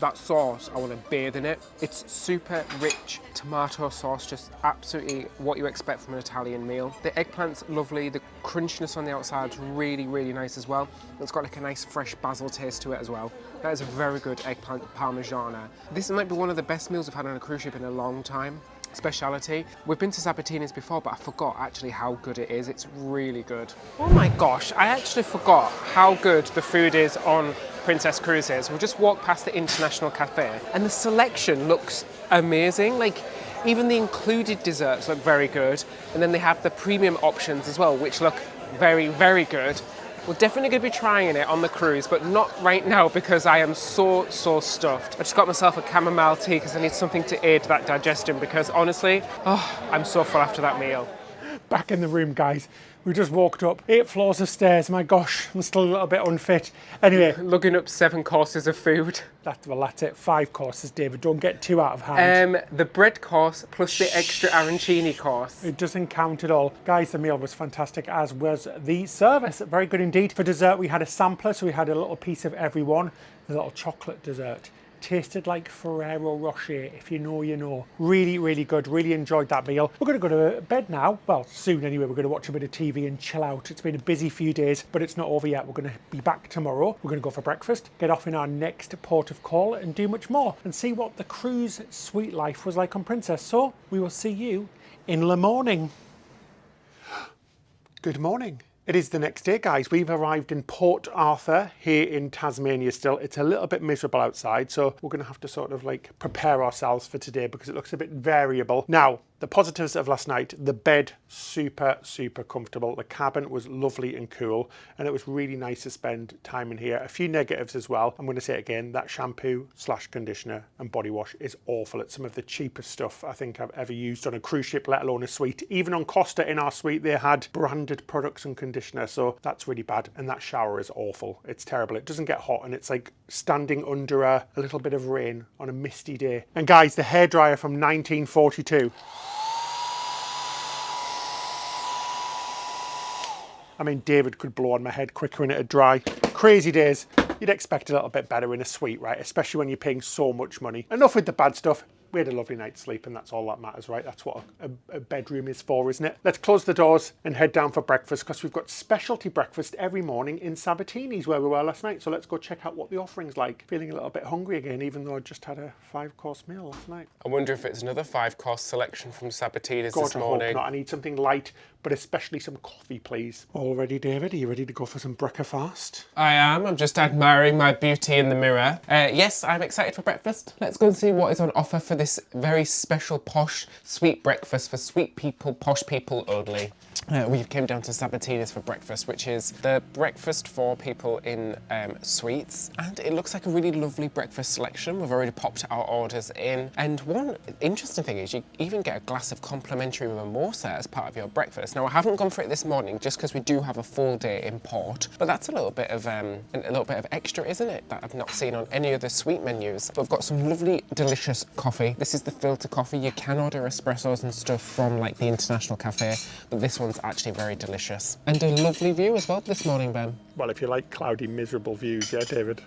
That sauce, I want to bathe in it. It's super rich tomato sauce, just absolutely what you expect from an Italian meal. The eggplant's lovely, the crunchiness on the outside is really, really nice as well. It's got like a nice fresh basil taste to it as well. That is a very good eggplant parmigiana. This might be one of the best meals I've had on a cruise ship in a long time. Speciality. We've been to Sabatini's before, but I forgot actually how good it is. It's really good. Oh my gosh, I actually forgot how good the food is on Princess Cruises. We just walked past the International Cafe and the selection looks amazing. Like, even the included desserts look very good. And then they have the premium options as well, which look very, very good. We're definitely going to be trying it on the cruise, but not right now because I am so stuffed. I just got myself a chamomile tea because I need something to aid that digestion because honestly, I'm so full after that meal. Back in the room, guys. We just walked up 8 floors of stairs. My gosh, I'm still a little bit unfit. Anyway. Lugging up 7 courses of food. That's it. 5 courses, David. Don't get too out of hand. The bread course plus the extra arancini course. It doesn't count at all. Guys, the meal was fantastic, as was the service. Very good indeed. For dessert, we had a sampler, so we had a little piece of every one. The little chocolate dessert. Tasted like Ferrero Rocher, if you know, you know. Really, really good. Really enjoyed that meal. We're going to go to bed now. Well, soon anyway. We're going to watch a bit of TV and chill out. It's been a busy few days, but it's not over yet. We're going to be back tomorrow. We're going to go for breakfast, get off in our next port of call and do much more and see what the cruise suite life was like on Princess. So we will see you in the morning. Good morning. It is the next day, guys. We've arrived in Port Arthur here in Tasmania still. It's a little bit miserable outside, so we're going to have to sort of like prepare ourselves for today because it looks a bit variable. Now, the positives of last night, the bed, super comfortable. The cabin was lovely and cool, and it was really nice to spend time in here. A few negatives as well. I'm going to say it again, that shampoo / conditioner and body wash is awful. It's some of the cheapest stuff I think I've ever used on a cruise ship, let alone a suite. Even on Costa in our suite, they had branded products and conditioner, so that's really bad. And that shower is awful. It's terrible. It doesn't get hot, and it's like standing under a little bit of rain on a misty day. And guys, the hairdryer from 1942. I mean, David could blow on my head quicker and it'd dry. Crazy days. You'd expect a little bit better in a suite, right? Especially when you're paying so much money. Enough with the bad stuff. We had a lovely night's sleep and that's all that matters, right? That's what a bedroom is for, isn't it? Let's close the doors and head down for breakfast because we've got specialty breakfast every morning in Sabatini's where we were last night. So let's go check out what the offering's like. Feeling a little bit hungry again, even though I just had a 5-course meal last night. I wonder if it's another 5-course selection from Sabatini's God, this morning. I hope not. I need something light, but especially some coffee, please. All ready, David? Are you ready to go for some breakfast? I am. I'm just admiring my beauty in the mirror. Yes, I'm excited for breakfast. Let's go and see what is on offer for this very special posh sweet breakfast for sweet people, posh people only. We came down to Sabatini's for breakfast, which is the breakfast for people in suites. And it looks like a really lovely breakfast selection. We've already popped our orders in. And one interesting thing is you even get a glass of complimentary mimosa as part of your breakfast. Now, I haven't gone for it this morning just because we do have a full day in port, but that's a little bit of extra, isn't it? That I've not seen on any other suite menus. But we've got some lovely, delicious coffee. This is the filter coffee. You can order espressos and stuff from like the International Cafe, but this one's actually very delicious. And a lovely view as well this morning, Ben. Well, if you like cloudy, miserable views, yeah, David.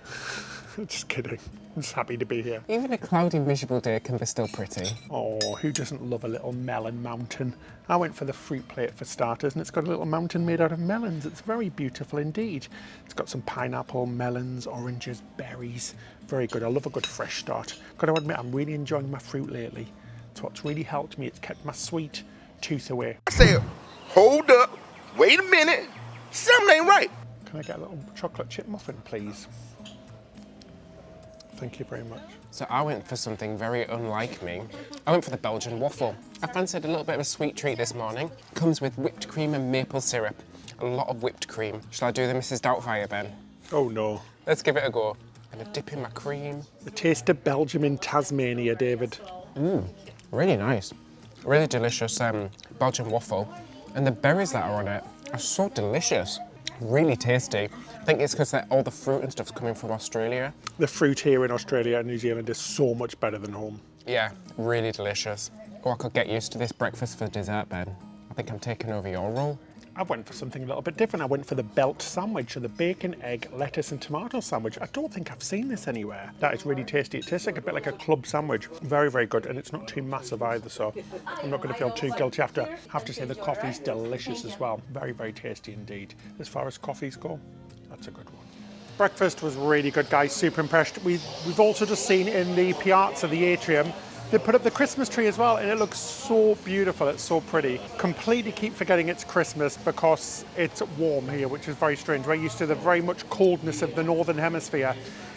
Just kidding. I'm just happy to be here. Even a cloudy, miserable day can be still pretty. Oh, who doesn't love a little melon mountain? I went for the fruit plate for starters, and it's got a little mountain made out of melons. It's very beautiful indeed. It's got some pineapple, melons, oranges, berries. Very good. I love a good fresh start. Got to admit, I'm really enjoying my fruit lately. It's what's really helped me. It's kept my sweet tooth away. I said, hold up, wait a minute, something ain't right. Can I get a little chocolate chip muffin, please? Thank you very much. So I went for something very unlike me. I went for the Belgian waffle. I fancied a little bit of a sweet treat this morning. Comes with whipped cream and maple syrup. A lot of whipped cream. Shall I do the Mrs. Doubtfire, Ben? Oh no. Let's give it a go. And a dip in my cream. The taste of Belgium in Tasmania, David. Really nice. Really delicious Belgian waffle. And the berries that are on it are so delicious. Really tasty. I think it's because all the fruit and stuff's coming from Australia. The fruit here in Australia and New Zealand is so much better than home. Yeah, really delicious. Oh, I could get used to this breakfast for dessert, Ben. I think I'm taking over your role. I went for something a little bit different. I went for the belt sandwich, so the bacon, egg, lettuce and tomato sandwich. I don't think I've seen this anywhere. That is really tasty. It tastes like a bit like a club sandwich. Very, very good, and it's not too massive either, so I'm not going to feel too guilty after. I have to say the coffee's delicious as well. Very, very tasty indeed. As far as coffees go, that's a good one. Breakfast was really good, guys. Super impressed. We've also just seen in the piazza, the atrium, they put up the Christmas tree as well, and it looks so beautiful. It's so pretty. Completely keep forgetting it's Christmas because it's warm here, which is very strange. We're used to the very much coldness of the Northern Hemisphere.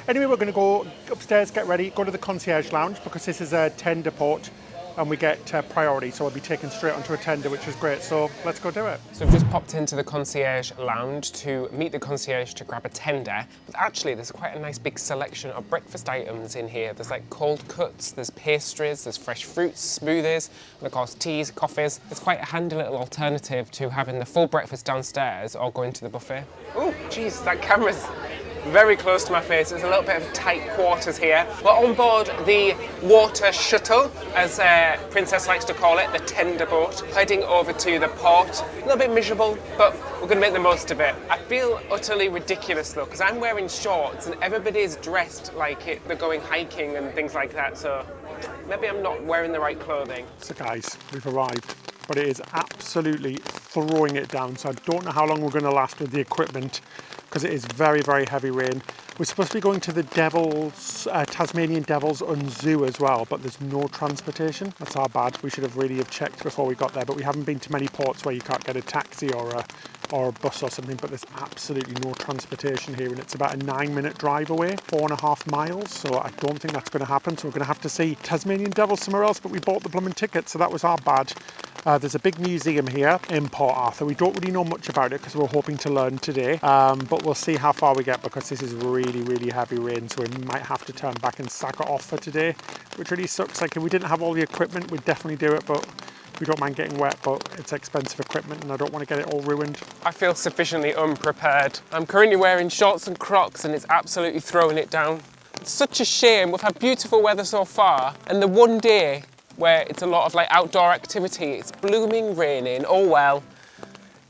Anyway, we're going to go upstairs, get ready, go to the concierge lounge because this is a tender port and we get priority, so we'll be taken straight onto a tender, which is great. So let's go do it. So we've just popped into the concierge lounge to meet the concierge to grab a tender. But actually, there's quite a nice big selection of breakfast items in here. There's like cold cuts, there's pastries, there's fresh fruits, smoothies, and of course teas, coffees. It's quite a handy little alternative to having the full breakfast downstairs or going to the buffet. Oh, geez, that camera's very close to my face. There's a little bit of tight quarters here. We're on board the water shuttle, as Princess likes to call it, the tender boat, heading over to the port. A little bit miserable, but we're going to make the most of it. I feel utterly ridiculous though, because I'm wearing shorts and everybody's dressed like they're going hiking and things like that, so maybe I'm not wearing the right clothing. So guys, we've arrived, but it is absolutely throwing it down, so I don't know how long we're going to last with the equipment because it is very, very heavy rain. We're supposed to be going to the Tasmanian Devils and Zoo as well, but there's no transportation. That's our bad. We should have really checked before we got there, but we haven't been to many ports where you can't get a taxi or a bus or something, but there's absolutely no transportation here, and it's about a 9-minute drive away, 4.5 miles, so I don't think that's going to happen. So we're going to have to see Tasmanian Devils somewhere else, but we bought the blooming ticket, so that was our bad. There's a big museum here in Port Arthur. We don't really know much about it because we're hoping to learn today, but we'll see how far we get because this is really, really heavy rain, so we might have to turn back and sack it off for today, which really sucks. Like if we didn't have all the equipment, we'd definitely do it, but we don't mind getting wet, but it's expensive equipment and I don't want to get it all ruined. I feel sufficiently unprepared. I'm currently wearing shorts and Crocs and it's absolutely throwing it down. It's such a shame. We've had beautiful weather so far, and the one day where it's a lot of like outdoor activity, it's blooming raining. Oh well.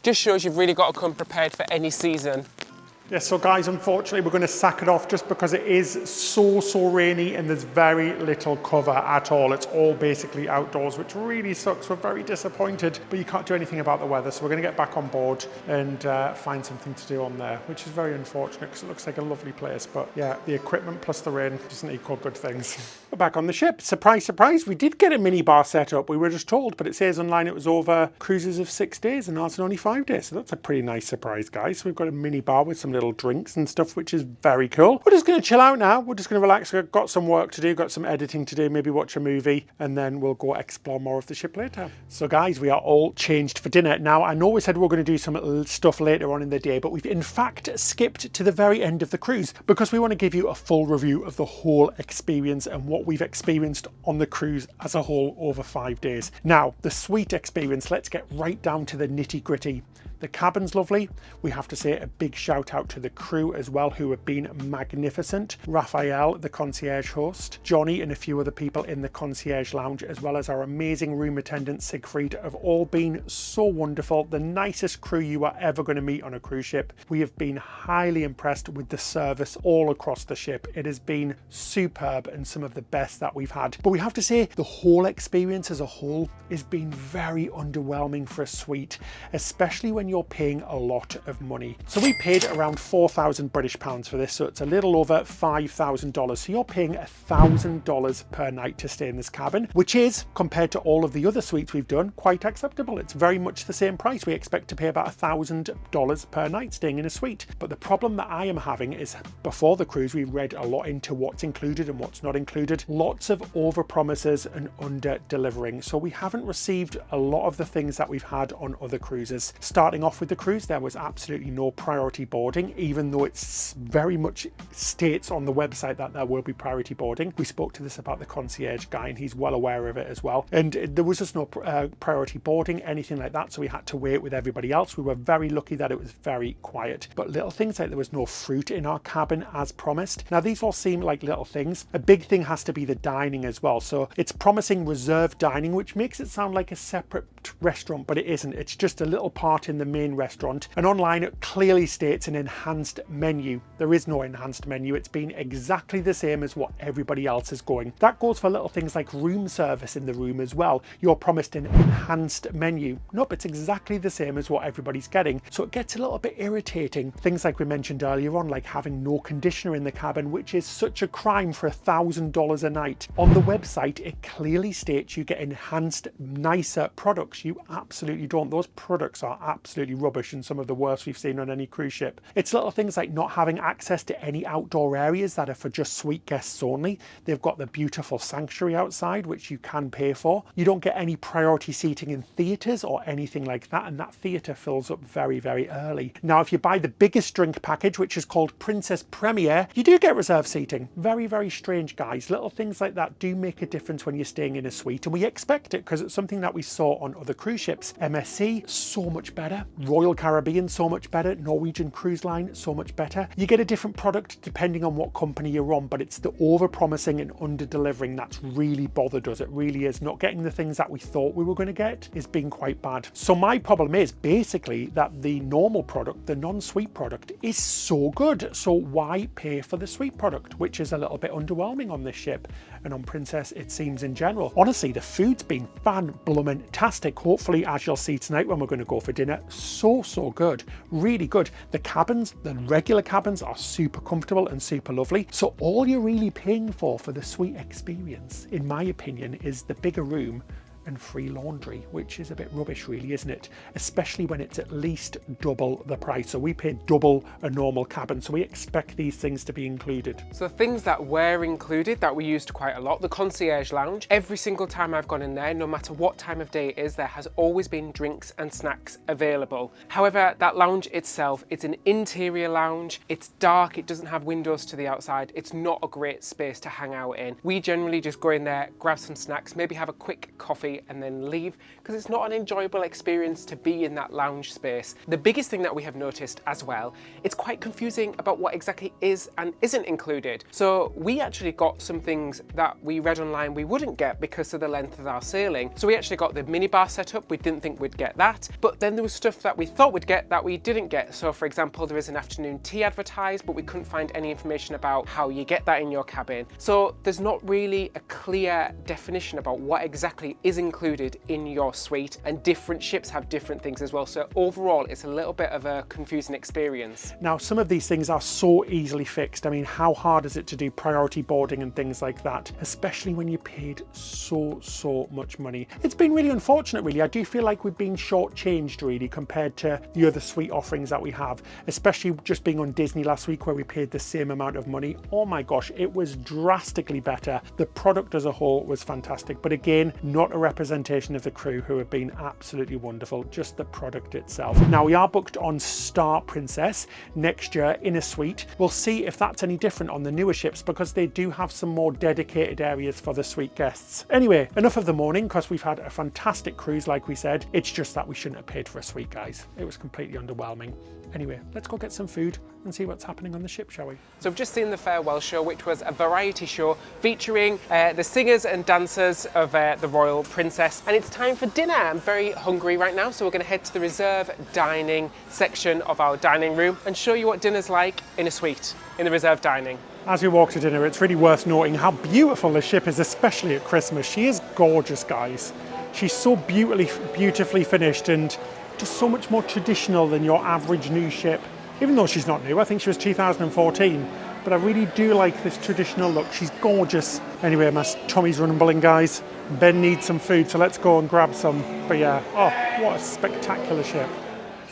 Just shows you've really got to come prepared for any season. Yeah, so guys, unfortunately, we're going to sack it off just because it is so rainy and there's very little cover at all. It's all basically outdoors, which really sucks. We're very disappointed, but you can't do anything about the weather. So we're going to get back on board and find something to do on there, which is very unfortunate because it looks like a lovely place. But yeah, the equipment plus the rain doesn't equal good things. We're back on the ship. Surprise, surprise, we did get a minibar set up. We were just told, but it says online it was over cruises of 6 days and now it's only 5 days. So that's a pretty nice surprise, guys. So we've got a minibar with some little drinks and stuff, which is very cool. We're just going to chill out now. We're just going to relax. We've got some work to do, got some editing to do, maybe watch a movie, and then we'll go explore more of the ship later. So guys, we are all changed for dinner. Now, I know we said we were going to do some stuff later on in the day, but we've in fact skipped to the very end of the cruise because we want to give you a full review of the whole experience and what we've experienced on the cruise as a whole over 5 days. Now, the suite experience, let's get right down to the nitty gritty. The cabin's lovely. We have to say a big shout out to the crew as well, who have been magnificent. Raphael, the concierge host, Johnny and a few other people in the concierge lounge, as well as our amazing room attendant Siegfried, have all been so wonderful. The nicest crew you are ever going to meet on a cruise ship. We have been highly impressed with the service all across the ship. It has been superb and some of the best that we've had. But we have to say the whole experience as a whole has been very underwhelming for a suite, especially when you're paying a lot of money. So we paid around 4,000 British pounds for this, so it's a little over $5,000. So you're paying $1,000 per night to stay in this cabin, which is, compared to all of the other suites we've done, quite acceptable. It's very much the same price. We expect to pay about $1,000 per night staying in a suite. But the problem that I am having is, before the cruise, we read a lot into what's included and what's not included. Lots of over promises and under delivering. So we haven't received a lot of the things that we've had on other cruises. Starting off with the cruise, there was absolutely no priority boarding, even though it's very much states on the website that there will be priority boarding. We spoke to this about the concierge guy and he's well aware of it as well. And there was just no priority boarding, anything like that. So we had to wait with everybody else. We were very lucky that it was very quiet. But little things like there was no fruit in our cabin as promised. Now these all seem like little things. A big thing has to be the dining as well. So it's promising reserved dining, which makes it sound like a separate restaurant, but it isn't. It's just a little part in the main restaurant, and online it clearly states an enhanced menu. There is no enhanced menu. It's been exactly the same as what everybody else is going. That goes for little things like room service in the room as well. You're promised an enhanced menu. Nope, it's exactly the same as what everybody's getting. So it gets a little bit irritating. Things like we mentioned earlier on, like having no conditioner in the cabin, which is such a crime for $1,000 a night. On the website, it clearly states you get enhanced, nicer products. You absolutely don't. Those products are absolutely rubbish and some of the worst we've seen on any cruise ship. It's little things like not having access to any outdoor areas that are for just suite guests only. They've got the beautiful sanctuary outside, which you can pay for. You don't get any priority seating in theatres or anything like that, and that theatre fills up very, very early. Now, if you buy the biggest drink package, which is called Princess Premier, you do get reserved seating. Very, very strange, guys. Little things like that do make a difference when you're staying in a suite, and we expect it because it's something that we saw on other cruise ships. MSC, so much better. Royal Caribbean, so much better. Norwegian Cruise Line, so much better. You get a different product depending on what company you're on, but it's the over-promising and under-delivering that's really bothered us. It really is. Not getting the things that we thought we were going to get is being quite bad. So my problem is basically that the normal product, the non-suite product, is so good. So why pay for the suite product, which is a little bit underwhelming on this ship and on Princess, it seems, in general. Honestly, the food's been fan-bloomin-tastic. Hopefully, as you'll see tonight when we're going to go for dinner, so good, really good. The cabins, the regular cabins, are super comfortable and super lovely. So all you're really paying for the suite experience, in my opinion, is the bigger room and free laundry, which is a bit rubbish really, isn't it? Especially when it's at least double the price. So we paid double a normal cabin, so we expect these things to be included. So things that were included that we used quite a lot, the concierge lounge. Every single time I've gone in there, no matter what time of day it is, there has always been drinks and snacks available. However, that lounge itself, it's an interior lounge, it's dark, it doesn't have windows to the outside, it's not a great space to hang out in. We generally just go in there, grab some snacks, maybe have a quick coffee and then leave, because it's not an enjoyable experience to be in that lounge space. The biggest thing that we have noticed as well, it's quite confusing about what exactly is and isn't included. So we actually got some things that we read online we wouldn't get because of the length of our sailing. So we actually got the minibar set up. We didn't think we'd get that, but then there was stuff that we thought we'd get that we didn't get. So for example, there is an afternoon tea advertised, but we couldn't find any information about how you get that in your cabin. So there's not really a clear definition about what exactly is included included in your suite, and different ships have different things as well. So overall, it's a little bit of a confusing experience. Now, some of these things are so easily fixed. I mean, how hard is it to do priority boarding and things like that, especially when you paid so much money? It's been really unfortunate, really. I do feel like we've been shortchanged, really, compared to the other suite offerings that we have, especially just being on Disney last week where we paid the same amount of money. Oh my gosh, it was drastically better. The product as a whole was fantastic, but again, not a representation of the crew, who have been absolutely wonderful, just the product itself. Now, we are booked on Star Princess next year in a suite. We'll see if that's any different on the newer ships, because they do have some more dedicated areas for the suite guests. Anyway, enough of the morning, because we've had a fantastic cruise, like we said. It's just that we shouldn't have paid for a suite, guys. It was completely underwhelming. Anyway, let's go get some food and see what's happening on the ship, shall we? So we've just seen the farewell show, which was a variety show featuring the singers and dancers of the Royal Princess. And it's time for dinner. I'm very hungry right now, so we're going to head to the reserve dining section of our dining room and show you what dinner's like in a suite, in the reserve dining. As we walk to dinner, it's really worth noting how beautiful the ship is, especially at Christmas. She is gorgeous, guys. She's so beautifully finished and just so much more traditional than your average new ship. Even though she's not new, I think she was 2014, but I really do like this traditional look. She's gorgeous. Anyway, my tummy's rumbling, guys. Ben needs some food, so let's go and grab some. But yeah, oh, what a spectacular ship.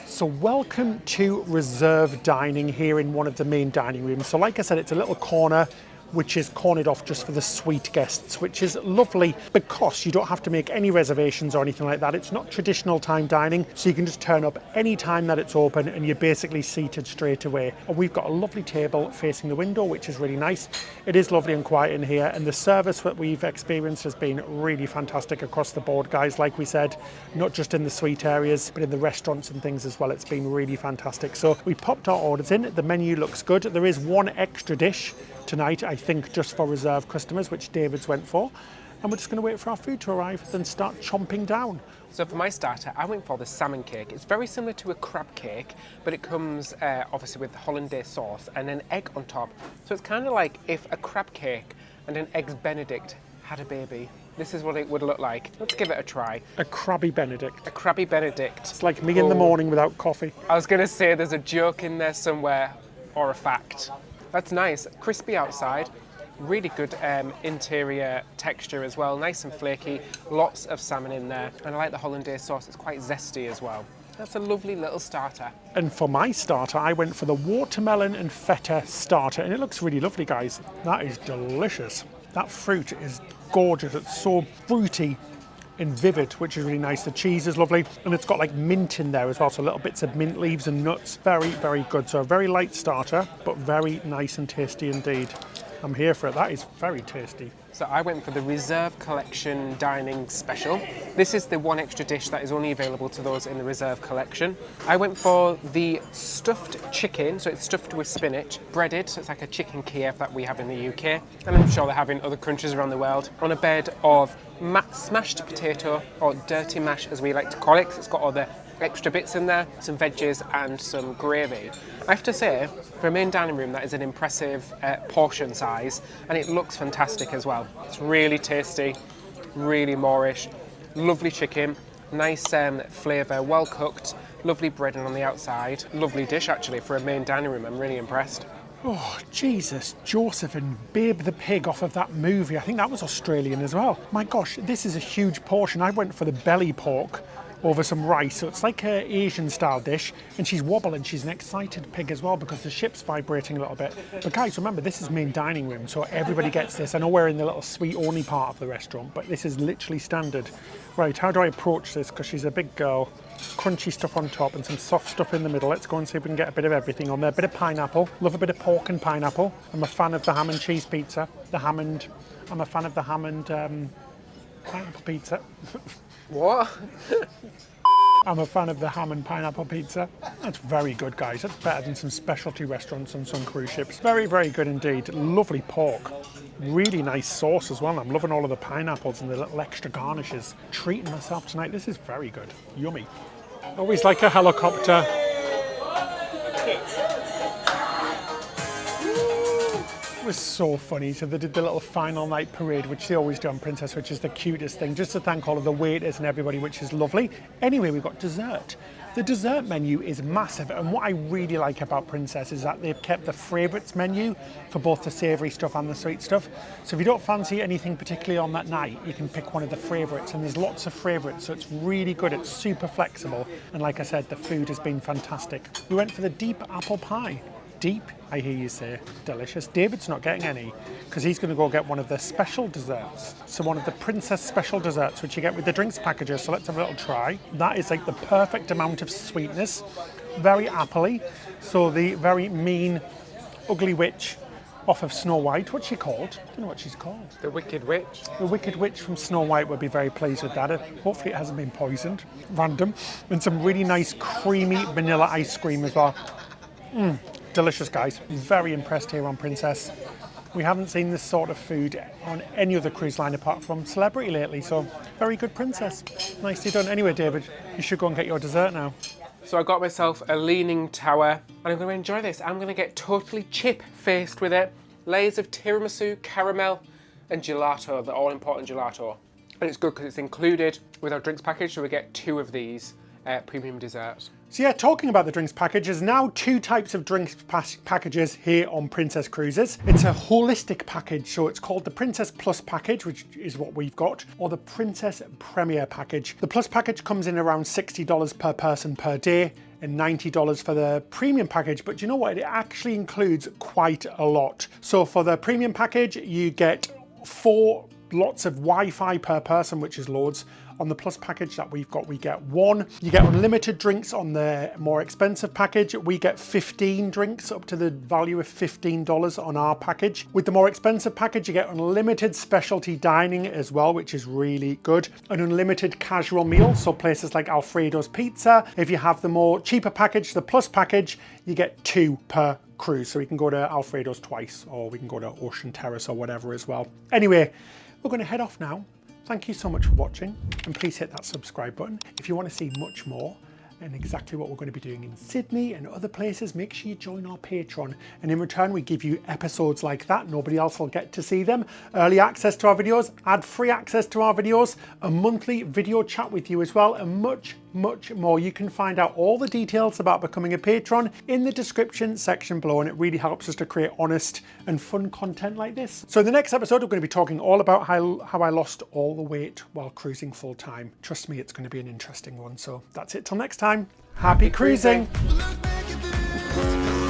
So welcome to reserve dining here in one of the main dining rooms. So like I said, it's a little corner which is cornered off just for the suite guests, which is lovely because you don't have to make any reservations or anything like that. It's not traditional time dining, so you can just turn up any time that it's open and you're basically seated straight away. And we've got a lovely table facing the window, which is really nice. It is lovely and quiet in here, and the service that we've experienced has been really fantastic across the board, guys. Like we said, not just in the suite areas, but in the restaurants and things as well. It's been really fantastic. So we popped our orders in. The menu looks good. There is one extra dish tonight, I think, just for reserve customers, which David's went for. And we're just going to wait for our food to arrive, then start chomping down. So for my starter, I went for the salmon cake. It's very similar to a crab cake, but it comes obviously with hollandaise sauce and an egg on top. So it's kind of like if a crab cake and an eggs Benedict had a baby. This is what it would look like. Let's give it a try. A crabby Benedict. A crabby Benedict. It's like me in the morning without coffee. I was going to say there's a joke in there somewhere, or a fact. That's nice. Crispy outside. Really good interior texture as well. Nice and flaky. Lots of salmon in there. And I like the hollandaise sauce. It's quite zesty as well. That's a lovely little starter. And for my starter, I went for the watermelon and feta starter. And it looks really lovely, guys. That is delicious. That fruit is gorgeous. It's so fruity and vivid, which is really nice. The cheese is lovely, and it's got like mint in there as well, so little bits of mint leaves and nuts. Very good. So a very light starter, but very nice and tasty indeed. I'm here for it. That is very tasty. So I went for the Reserve Collection Dining Special. This is the one extra dish that is only available to those in the Reserve Collection. I went for the stuffed chicken, so it's stuffed with spinach, breaded, so it's like a chicken Kiev that we have in the UK, and I'm sure they have in other countries around the world, on a bed of smashed potato, or dirty mash as we like to call it, 'cause it's got all the extra bits in there, some veggies and some gravy. I have to say, for a main dining room, that is an impressive portion size, and it looks fantastic as well. It's really tasty, really Moorish, lovely chicken, nice flavour, well cooked, lovely breading on the outside. Lovely dish actually for a main dining room. I'm really impressed. Oh, Jesus, Joseph and Babe the Pig off of that movie. I think that was Australian as well. My gosh, this is a huge portion. I went for the belly pork over some rice, so it's like an Asian style dish, and she's wobbling. She's an excited pig as well because the ship's vibrating a little bit. But guys, remember, this is main dining room, so everybody gets this. I know we're in the little suite only part of the restaurant, but this is literally standard. Right, how do I approach this? Because she's a big girl. Crunchy stuff on top and some soft stuff in the middle. Let's go and see if we can get a bit of everything on there. A bit of pineapple. Love a bit of pork and pineapple. I'm a fan of the ham and cheese pizza. I'm a fan of the ham and pineapple pizza. What? I'm a fan of the ham and pineapple pizza. That's very good, guys. That's better than some specialty restaurants on some cruise ships. Very, very good indeed. Lovely pork. Really nice sauce as well. I'm loving all of the pineapples and the little extra garnishes. Treating myself tonight. This is very good. Yummy. Always like a helicopter. was so funny. So they did the little final night parade, which they always do on Princess, which is the cutest thing, just to thank all of the waiters and everybody, which is lovely. Anyway, we've got dessert. The dessert menu is massive, and what I really like about Princess is that they've kept the favourites menu for both the savoury stuff and the sweet stuff. So if you don't fancy anything particularly on that night, you can pick one of the favourites, and there's lots of favourites, so it's really good. It's super flexible, and like I said, the food has been fantastic. We went for the deep apple pie. Deep, I hear you say. Delicious. David's not getting any because he's going to go get one of the special desserts. So one of the Princess special desserts, which you get with the drinks packages. So let's have a little try. That is like the perfect amount of sweetness. Very appley. So the very mean, ugly witch off of Snow White. What's she called? I don't know what she's called. The Wicked Witch. The Wicked Witch from Snow White would be very pleased with that. Hopefully it hasn't been poisoned. Random. And some really nice creamy vanilla ice cream as well. Delicious, guys. Very impressed here on Princess. We haven't seen this sort of food on any other cruise line apart from Celebrity lately, so very good, Princess. Nicely done. Anyway, David, you should go and get your dessert now. So I got myself a leaning tower, and I'm going to enjoy this. I'm going to get totally chip-faced with it. Layers of tiramisu, caramel, and gelato, the all-important gelato. And it's good because it's included with our drinks package, so we get 2 of these premium desserts. So yeah, talking about the drinks package, there's now 2 types of drinks packages here on Princess Cruises. It's a holistic package, so it's called the Princess Plus package, which is what we've got, or the Princess Premier package. The Plus package comes in around $60 per person per day, and $90 for the premium package, but you know what? It actually includes quite a lot. So for the premium package, you get 4 lots of Wi-Fi per person, which is loads. On the Plus package that we've got, we get 1. You get unlimited drinks on the more expensive package. We get 15 drinks up to the value of $15 on our package. With the more expensive package, you get unlimited specialty dining as well, which is really good. An unlimited casual meal, so places like Alfredo's Pizza. If you have the more cheaper package, the Plus package, you get 2 per cruise. So we can go to Alfredo's twice, or we can go to Ocean Terrace or whatever as well. Anyway, we're going to head off now. Thank you so much for watching, and please hit that subscribe button. If you want to see much more and exactly what we're going to be doing in Sydney and other places, make sure you join our Patreon. And in return, we give you episodes like that. Nobody else will get to see them. Early access to our videos, ad-free access to our videos, a monthly video chat with you as well, and much, much more. You can find out all the details about becoming a patron in the description section below, and it really helps us to create honest and fun content like this. So in the next episode, we're going to be talking all about how I lost all the weight while cruising full time. Trust me, it's going to be an interesting one. So that's it till next time. Happy cruising. Let's make it this.